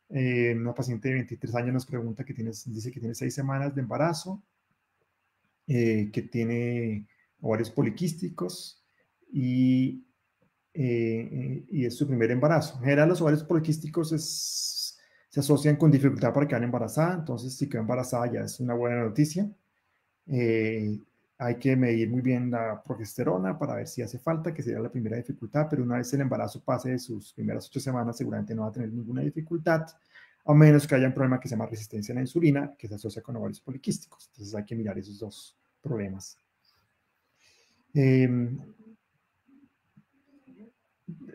Una paciente de 23 años nos pregunta dice que tiene 6 semanas de embarazo, que tiene ovarios poliquísticos y es su primer embarazo. En general, los ovarios poliquísticos se asocian con dificultad para quedar embarazada, entonces si quedó embarazada ya es una buena noticia. Hay que medir muy bien la progesterona para ver si hace falta, que sería la primera dificultad, pero una vez el embarazo pase de sus primeras 8 semanas, seguramente no va a tener ninguna dificultad, a menos que haya un problema que se llama resistencia a la insulina, que se asocia con ovarios poliquísticos. Entonces hay que mirar esos dos problemas.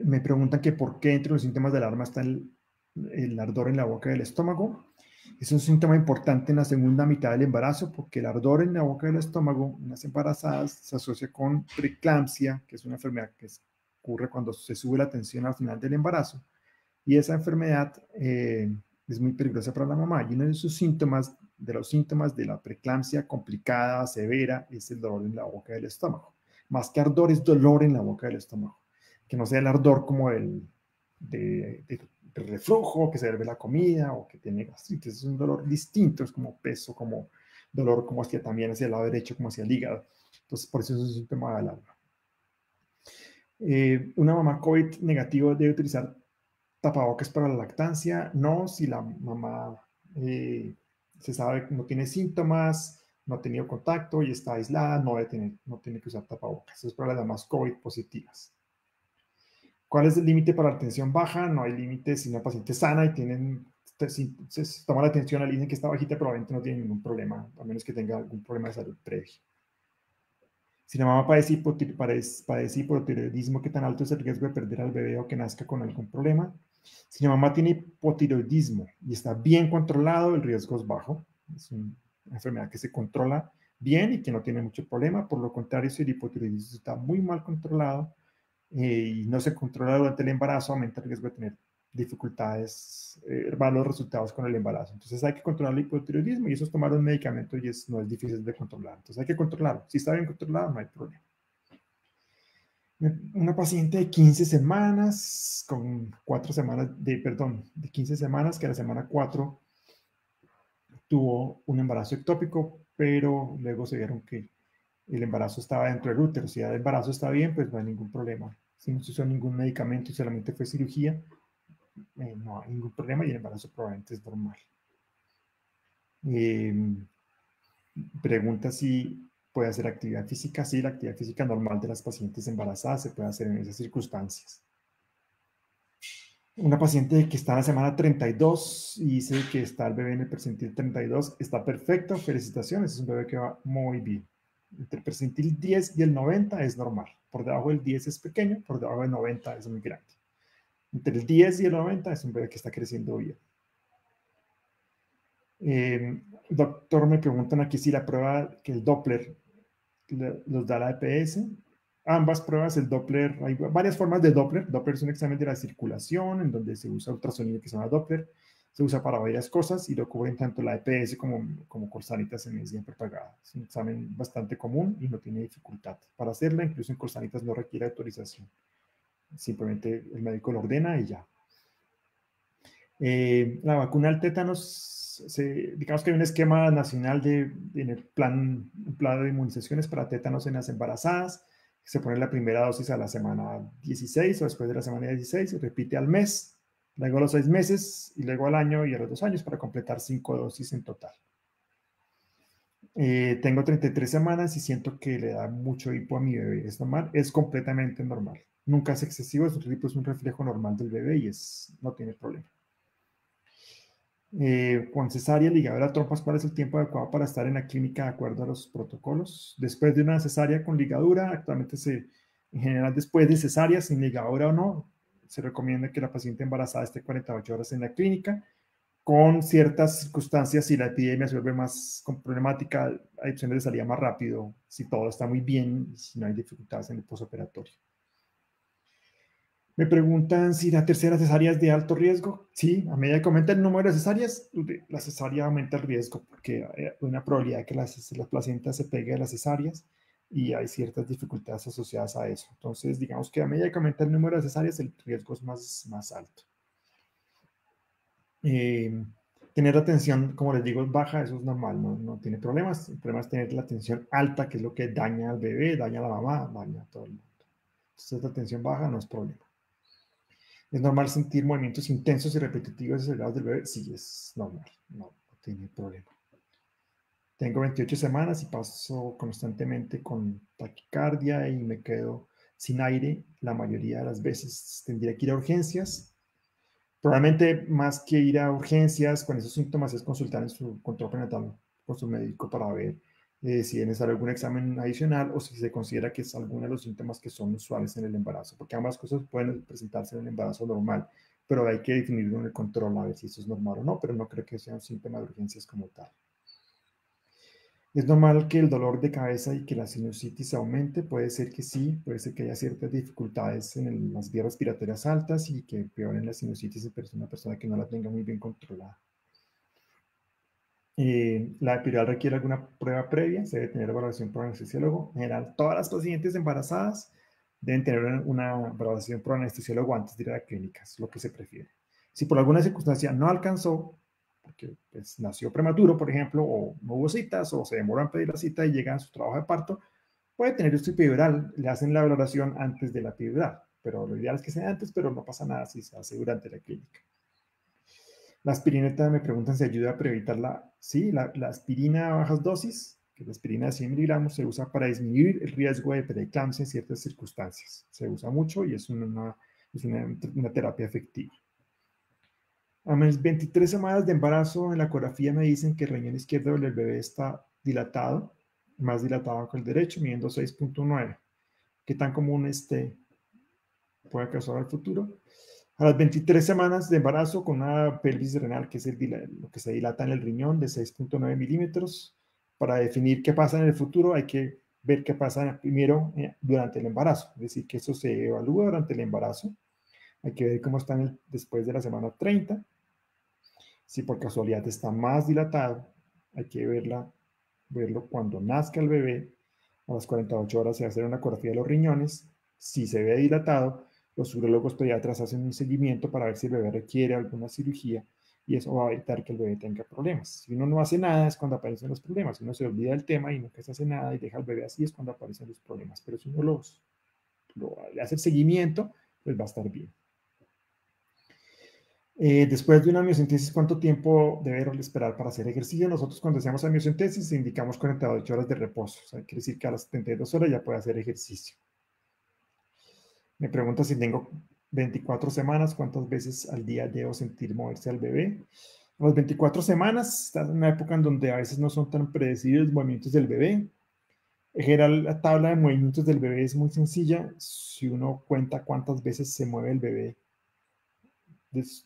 Me preguntan que por qué entre los síntomas de alarma está el ardor en la boca del estómago. Es un síntoma importante en la segunda mitad del embarazo porque el ardor en la boca del estómago en las embarazadas se asocia con preeclampsia, que es una enfermedad que ocurre cuando se sube la tensión al final del embarazo. Y esa enfermedad es muy peligrosa para la mamá. Y uno de los síntomas de la preeclampsia complicada, severa, es el dolor en la boca del estómago. Más que ardor, es dolor en la boca del estómago. Que no sea el ardor como de reflujo, que se hierve la comida o que tiene gastritis. Es un dolor distinto, es como peso, como dolor como también hacia el lado derecho, como hacia el hígado. Entonces, por eso es un síntoma de alarma. Una mamá COVID negativo debe utilizar tapabocas para la lactancia. No, si la mamá se sabe que no tiene síntomas, no ha tenido contacto y está aislada, no tiene que usar tapabocas. Eso es para las mamás COVID positivas. ¿Cuál es el límite para la tensión baja? No hay límite si una paciente sana y se toma la atención, le dicen que está bajita, probablemente no tiene ningún problema, a menos que tenga algún problema de salud previo. Si la mamá padece hipotiroidismo, ¿qué tan alto es el riesgo de perder al bebé o que nazca con algún problema? Si la mamá tiene hipotiroidismo y está bien controlado, el riesgo es bajo. Es una enfermedad que se controla bien y que no tiene mucho problema. Por lo contrario, si el hipotiroidismo está muy mal controlado, y no se controla durante el embarazo, aumenta el riesgo de tener dificultades, malos resultados con el embarazo. Entonces hay que controlar el hipotiroidismo y eso es tomar un medicamento y no es difícil de controlar. Entonces hay que controlarlo. Si está bien controlado, no hay problema. Una paciente de 15 semanas, con 4 semanas de 15 semanas, que a la semana 4 tuvo un embarazo ectópico, pero luego se vieron que el embarazo estaba dentro del útero. Si el embarazo está bien, pues no hay ningún problema. Si no se usó ningún medicamento y solamente fue cirugía, no hay ningún problema y el embarazo probablemente es normal. Pregunta si puede hacer actividad física. Sí, la actividad física normal de las pacientes embarazadas se puede hacer en esas circunstancias. Una paciente que está en la semana 32 y dice que está el bebé en el percentil 32, está perfecto, felicitaciones, es un bebé que va muy bien. Entre el percentil 10 y el 90 es normal. Por debajo del 10 es pequeño, por debajo del 90 es muy grande. Entre el 10 y el 90 es un bebé que está creciendo bien. Doctor, me preguntan aquí si la prueba que el Doppler los da la EPS. Ambas pruebas, el Doppler, hay varias formas de Doppler. Doppler es un examen de la circulación en donde se usa ultrasonido que se llama Doppler. Se usa para varias cosas y lo cubren tanto la EPS como Colsanitas en medicina prepagada. Es un examen bastante común y no tiene dificultad para hacerla. Incluso en Colsanitas no requiere autorización. Simplemente el médico lo ordena y ya. La vacuna al tétanos, digamos que hay un esquema nacional en el plan de inmunizaciones para tétanos en las embarazadas. Se pone la primera dosis a la semana 16 o después de la semana 16, se repite al mes, luego a los 6 meses y luego al año y a los 2 años para completar 5 dosis en total. Tengo 33 semanas y siento que le da mucho hipo a mi bebé. ¿Es normal? Es completamente normal. Nunca es excesivo, es un reflejo normal del bebé y no tiene problema. Con cesárea, ligadura de trompas, ¿cuál es el tiempo adecuado para estar en la clínica de acuerdo a los protocolos? Después de una cesárea con ligadura, actualmente en general después de cesárea, sin ligadura o no, se recomienda que la paciente embarazada esté 48 horas en la clínica. Con ciertas circunstancias, si la epidemia se vuelve más problemática, hay opciones de salida más rápido, si todo está muy bien y si no hay dificultades en el posoperatorio. Me preguntan si la tercera cesárea es de alto riesgo. Sí, a medida que aumenta el número de cesáreas, la cesárea aumenta el riesgo porque hay una probabilidad de que la placenta se pegue a las cesáreas y hay ciertas dificultades asociadas a eso. Entonces, digamos que a medida que aumenta el número de cesáreas, el riesgo es más alto. Tener la tensión, como les digo, baja, eso es normal, no tiene problemas. El problema es tener la tensión alta, que es lo que daña al bebé, daña a la mamá, daña a todo el mundo. Entonces, la tensión baja no es problema. ¿Es normal sentir movimientos intensos y repetitivos acelerados del bebé? Sí, es normal, no tiene problema. Tengo 28 semanas y paso constantemente con taquicardia y me quedo sin aire la mayoría de las veces. Tendría que ir a urgencias. Probablemente más que ir a urgencias con esos síntomas es consultar en su control prenatal con su médico para ver si es necesario algún examen adicional o si se considera que es alguno de los síntomas que son usuales en el embarazo, porque ambas cosas pueden presentarse en el embarazo normal, pero hay que definirlo en el control a ver si eso es normal o no, pero no creo que sea un síntoma de urgencias como tal. ¿Es normal que el dolor de cabeza y que la sinusitis aumente? Puede ser que sí, puede ser que haya ciertas dificultades en las vías respiratorias altas y que empeoren la sinusitis en una persona que no la tenga muy bien controlada. La epidural requiere alguna prueba previa, se debe tener evaluación por anestesiólogo. En general, todas las pacientes embarazadas deben tener una evaluación por anestesiólogo antes de ir a la clínica, es lo que se prefiere. Si por alguna circunstancia no alcanzó, porque pues, nació prematuro, por ejemplo, o no hubo citas, o se demoró en pedir la cita y llega a su trabajo de parto, puede tener esto epidural, le hacen la valoración antes de la epidural, pero lo ideal es que sea antes, pero no pasa nada si se hace durante la clínica. La aspirineta me preguntan si ayuda para evitar sí, la aspirina a bajas dosis, que la aspirina de 100 miligramos se usa para disminuir el riesgo de preeclampsia en ciertas circunstancias. Se usa mucho y es una terapia efectiva. A mis 23 semanas de embarazo en la ecografía me dicen que el riñón izquierdo del bebé está dilatado, más dilatado que el derecho, midiendo 6.9. ¿Qué tan común puede causar al futuro? A las 23 semanas de embarazo con una pelvis renal, que es lo que se dilata en el riñón de 6.9 milímetros, para definir qué pasa en el futuro hay que ver qué pasa primero durante el embarazo, es decir, que eso se evalúa durante el embarazo. Hay que ver cómo están después de la semana 30. Si por casualidad está más dilatado, hay que verlo cuando nazca el bebé. A las 48 horas se va a hacer una ecografía de los riñones. Si se ve dilatado, los urólogos pediatras hacen un seguimiento para ver si el bebé requiere alguna cirugía y eso va a evitar que el bebé tenga problemas. Si uno no hace nada es cuando aparecen los problemas. Si uno se olvida del tema y nunca se hace nada y deja al bebé así es cuando aparecen los problemas. Pero si uno le hace el seguimiento, pues va a estar bien. Después de una miocentesis, ¿cuánto tiempo debe esperar para hacer ejercicio? Nosotros cuando hacemos amiocentesis indicamos 48 horas de reposo. O sea, quiere decir que a las 72 horas ya puede hacer ejercicio. Me pregunta si tengo 24 semanas, ¿cuántas veces al día debo sentir moverse al bebé? A las 24 semanas, está en una época en donde a veces no son tan predecibles los movimientos del bebé. En general, la tabla de movimientos del bebé es muy sencilla. Si uno cuenta cuántas veces se mueve el bebé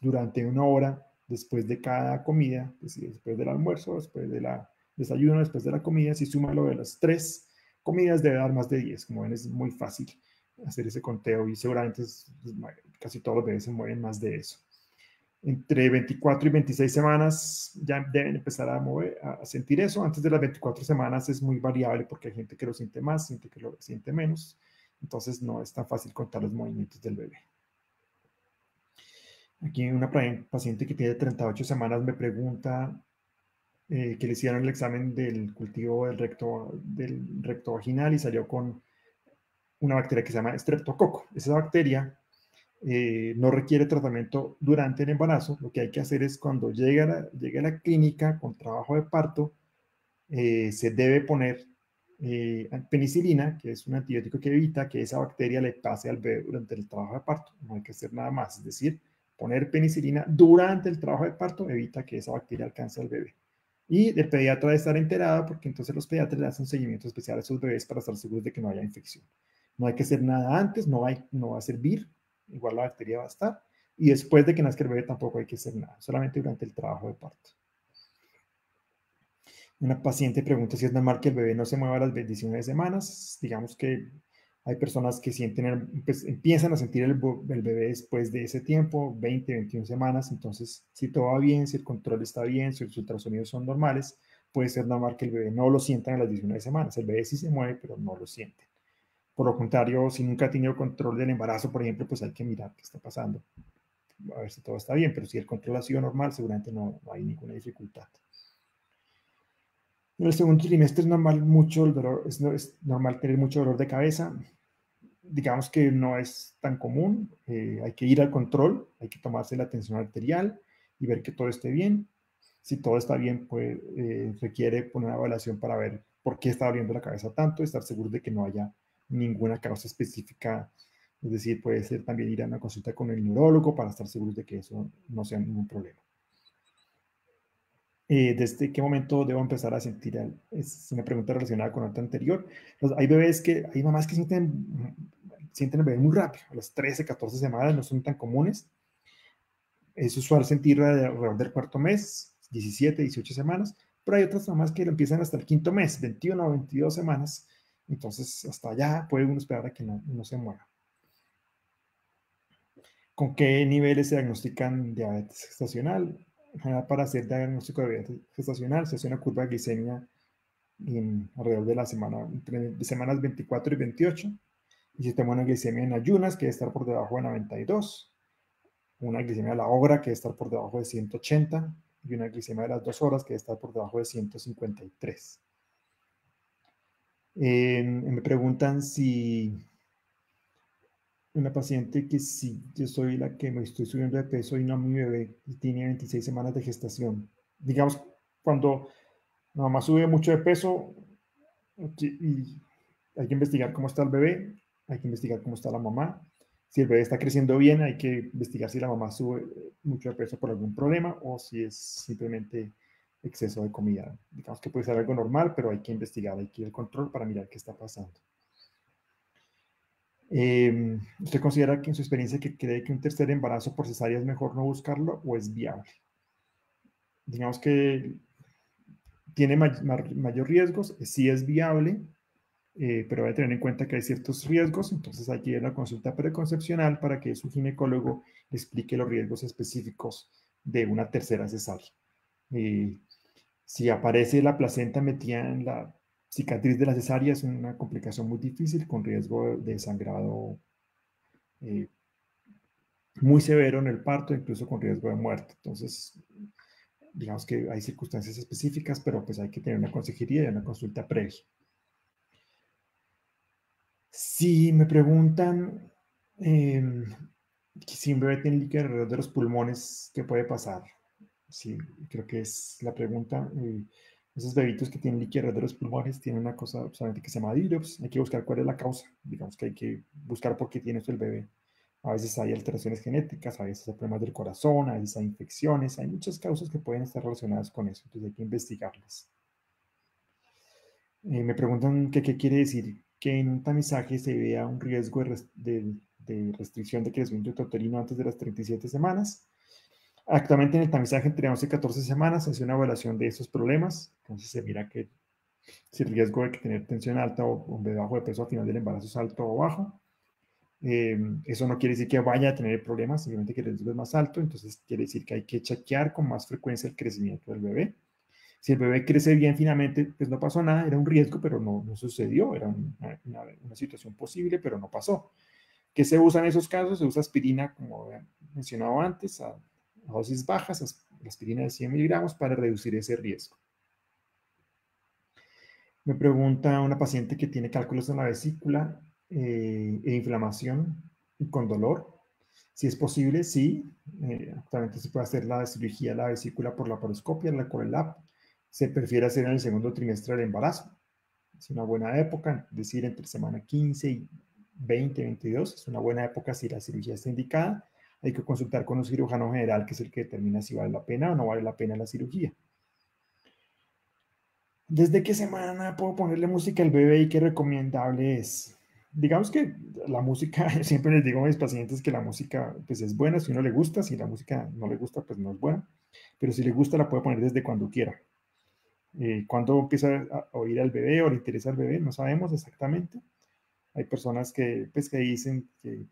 durante una hora después de cada comida, es decir, después del almuerzo, después del desayuno, después de la comida, si suma lo de las 3 comidas debe dar más de 10. Como ven, es muy fácil hacer ese conteo y seguramente casi todos los bebés se mueven más de eso. Entre 24 y 26 semanas ya deben empezar a sentir eso. Antes de las 24 semanas es muy variable porque hay gente que lo siente más, gente que lo siente menos. Entonces no es tan fácil contar los movimientos del bebé. Aquí una paciente que tiene 38 semanas me pregunta que le hicieron el examen del cultivo del recto vaginal y salió con una bacteria que se llama estreptococo. Esa bacteria no requiere tratamiento durante el embarazo. Lo que hay que hacer es cuando llegue a la clínica con trabajo de parto, se debe poner penicilina, que es un antibiótico que evita que esa bacteria le pase al bebé durante el trabajo de parto. No hay que hacer nada más, es decir, poner penicilina durante el trabajo de parto evita que esa bacteria alcance al bebé. Y el pediatra debe estar enterado porque entonces los pediatras le hacen un seguimiento especial a esos bebés para estar seguros de que no haya infección. No hay que hacer nada antes, no va a servir, igual la bacteria va a estar. Y después de que nazca el bebé tampoco hay que hacer nada, solamente durante el trabajo de parto. Una paciente pregunta si es normal que el bebé no se mueva a las 19 semanas. Digamos que hay personas que empiezan a sentir el bebé después de ese tiempo, 20, 21 semanas. Entonces, si todo va bien, si el control está bien, si los ultrasonidos son normales, puede ser normal que el bebé no lo sientan a las 19 semanas. El bebé sí se mueve, pero no lo siente. Por lo contrario, si nunca ha tenido control del embarazo, por ejemplo, pues hay que mirar qué está pasando. A ver si todo está bien, pero si el control ha sido normal, seguramente no hay ninguna dificultad. En el segundo trimestre es normal es normal tener mucho dolor de cabeza. Digamos que no es tan común. Hay que ir al control, hay que tomarse la tensión arterial y ver que todo esté bien. Si todo está bien, pues requiere poner una evaluación para ver por qué está doliendo la cabeza tanto, estar seguro de que no haya ninguna causa específica. Es decir, puede ser también ir a una consulta con el neurólogo para estar seguros de que eso no sea ningún problema. ¿Desde qué momento debo empezar a sentir? Es una pregunta relacionada con otra anterior. Hay mamás que sienten el bebé muy rápido, a las 13, 14 semanas no son tan comunes. Es usual sentir alrededor del cuarto mes, 17, 18 semanas, pero hay otras mamás que lo empiezan hasta el quinto mes, 21 o 22 semanas. Entonces, hasta allá puede uno esperar a que no se mueva. ¿Con qué niveles se diagnostican diabetes gestacional? En general, para hacer diagnóstico de diabetes gestacional se hace una curva de glicemia alrededor de la semana, entre semanas 24 y 28. Y se toma una glicemia en ayunas que debe estar por debajo de 92, una glicemia de la hora que debe estar por debajo de 180 y una glicemia de las 2 horas que debe estar por debajo de 153. Me preguntan si una paciente que si yo soy la que me estoy subiendo de peso y no mi bebé y tiene 26 semanas de gestación. Digamos, cuando la mamá sube mucho de peso y hay que investigar cómo está el bebé, hay que investigar cómo está la mamá. Si el bebé está creciendo bien, hay que investigar si la mamá sube mucho de peso por algún problema o si es simplemente exceso de comida. Digamos que puede ser algo normal, pero hay que investigar, hay que ir al control para mirar qué está pasando. ¿Usted considera que en su experiencia que cree que un tercer embarazo por cesárea es mejor no buscarlo o es viable? Digamos que tiene mayor riesgos, sí es viable, pero hay que tener en cuenta que hay ciertos riesgos, entonces hay que ir a la consulta preconcepcional para que su ginecólogo le explique los riesgos específicos de una tercera cesárea. Si aparece la placenta metida en la cicatriz de la cesárea, es una complicación muy difícil con riesgo de sangrado muy severo en el parto, incluso con riesgo de muerte. Entonces, digamos que hay circunstancias específicas, pero pues hay que tener una consejería y una consulta previa. Si me preguntan Si un bebé tiene líquido alrededor de los pulmones, ¿qué puede pasar? Sí, creo que es la pregunta. Esos bebitos que tienen líquido alrededor de los pulmones tienen una cosa solamente que se llama DIROPS. Hay que buscar cuál es la causa. Digamos que hay que buscar por qué tiene eso el bebé. A veces hay alteraciones genéticas, a veces hay problemas del corazón, a veces hay infecciones. Hay muchas causas que pueden estar relacionadas con eso. Entonces hay que investigarlas. Me preguntan que qué quiere decir que en un tamizaje se vea un riesgo de restricción de crecimiento uterino antes de las 37 semanas. Actualmente en el tamizaje entre 11 y 14 semanas se hace una evaluación de esos problemas. Entonces se mira que si el riesgo de tener tensión alta o un bebé bajo de peso al final del embarazo es alto o bajo. Eso no quiere decir que vaya a tener problemas, simplemente que el riesgo es más alto. Entonces quiere decir que hay que chequear con más frecuencia el crecimiento del bebé. Si el bebé crece bien finalmente, pues no pasó nada, era un riesgo, pero no sucedió, era una situación posible, pero no pasó. ¿Qué se usa en esos casos? Se usa aspirina, como he mencionado antes, a dosis bajas, la aspirina de 100 miligramos para reducir ese riesgo. Me pregunta una paciente que tiene cálculos en la vesícula e inflamación y con dolor. Si es posible, sí. Actualmente se puede hacer la cirugía de la vesícula por laparoscopia, la CORELAP. Se prefiere hacer en el segundo trimestre del embarazo. Es una buena época, es decir, entre semana 15 y 20, 22. Es una buena época si la cirugía está indicada. Hay que consultar con un cirujano general, que es el que determina si vale la pena o no vale la pena la cirugía. ¿Desde qué semana puedo ponerle música al bebé y qué recomendable es? Digamos que la música, siempre les digo a mis pacientes que la música pues es buena si uno le gusta, si la música no le gusta pues no es buena, pero si le gusta la puede poner desde cuando quiera. Cuando empieza a oír al bebé o le interesa al bebé, no sabemos exactamente. Hay personas que, pues, que dicen que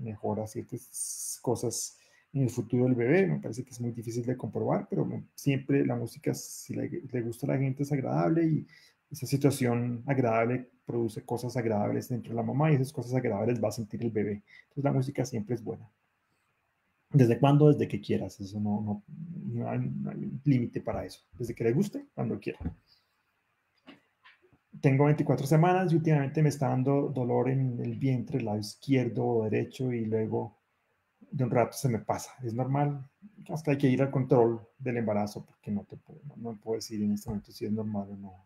mejora ciertas cosas en el futuro del bebé. Me parece que es muy difícil de comprobar, pero siempre la música, si le gusta a la gente, es agradable y esa situación agradable produce cosas agradables dentro de la mamá y esas cosas agradables va a sentir el bebé. Entonces la música siempre es buena. ¿Desde cuándo? Desde que quieras. Eso no hay límite para eso. Desde que le guste, cuando quiera. Tengo 24 semanas y últimamente me está dando dolor en el vientre, el lado izquierdo o derecho, y luego de un rato se me pasa. Es normal. Hasta hay que ir al control del embarazo porque no puedo decir en este momento si es normal o no.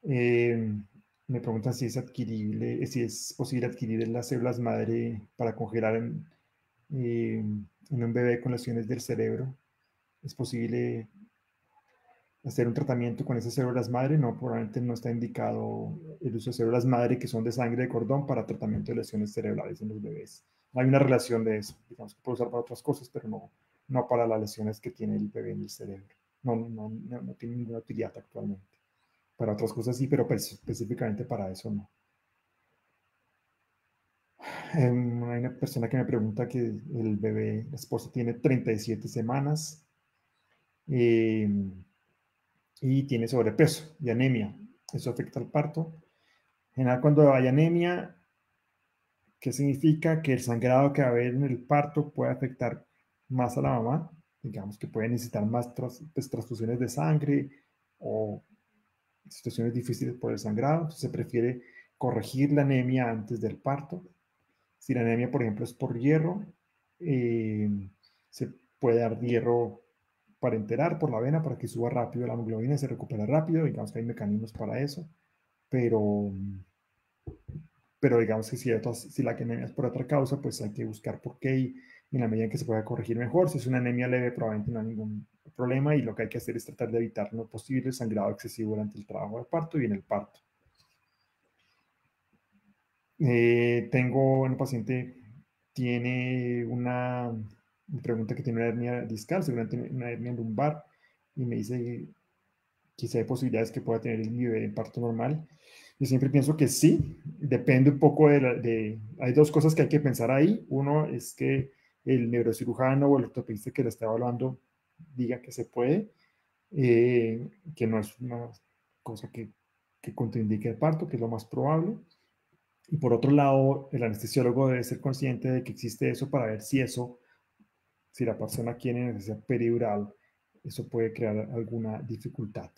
Me preguntan si es adquirible, si es posible adquirir las células madre para congelar en un bebé con lesiones del cerebro. ¿Es posible hacer un tratamiento con esas células madre? No, probablemente no está indicado el uso de células madre que son de sangre de cordón para tratamiento de lesiones cerebrales en los bebés. Hay una relación de eso, digamos que puede usar para otras cosas, pero no para las lesiones que tiene el bebé en el cerebro. No tiene ninguna utilidad actualmente. Para otras cosas sí, pero específicamente para eso no. Hay una persona que me pregunta que el bebé, la esposa tiene 37 semanas. Y tiene sobrepeso y anemia. Eso afecta al parto. En general, cuando hay anemia, ¿qué significa? Que el sangrado que va a haber en el parto puede afectar más a la mamá. Digamos que puede necesitar más transfusiones de sangre o situaciones difíciles por el sangrado. Entonces se prefiere corregir la anemia antes del parto. Si la anemia, por ejemplo, es por hierro, se puede dar hierro para enterar por la vena para que suba rápido la hemoglobina y se recupera rápido. Digamos que hay mecanismos para eso, pero digamos que si la anemia es por otra causa, pues hay que buscar por qué y en la medida en que se pueda corregir mejor. Si es una anemia leve, probablemente no hay ningún problema y lo que hay que hacer es tratar de evitar lo posible el sangrado excesivo durante el trabajo de parto y en el parto. Tengo un paciente, tiene me pregunta que tiene una hernia discal, seguramente una hernia lumbar, y me dice que si hay posibilidades que pueda tener el bebé en parto normal. Yo siempre pienso que sí, depende un poco hay dos cosas que hay que pensar ahí. Uno es que el neurocirujano o el ortopedista que la está evaluando diga que se puede, que no es una cosa que contraindique el parto, que es lo más probable. Y por otro lado, el anestesiólogo debe ser consciente de que existe eso para ver si la persona tiene necesidad peridural, eso puede crear alguna dificultad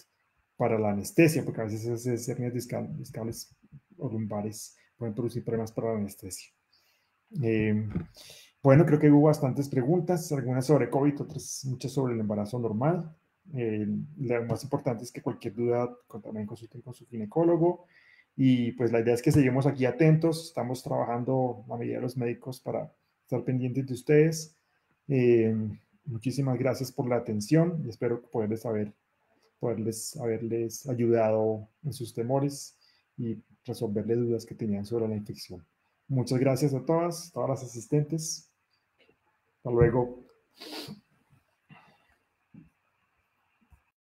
para la anestesia, porque a veces esas hernias discales o lumbares pueden producir problemas para la anestesia. Bueno, creo que hubo bastantes preguntas, algunas sobre COVID, otras muchas sobre el embarazo normal. Lo más importante es que cualquier duda también consulten con su ginecólogo. Y pues la idea es que seguimos aquí atentos, estamos trabajando a medida de los médicos para estar pendientes de ustedes. Muchísimas gracias por la atención y espero poderles haberles ayudado en sus temores y resolverle dudas que tenían sobre la infección. Muchas gracias a todas las asistentes. Hasta luego.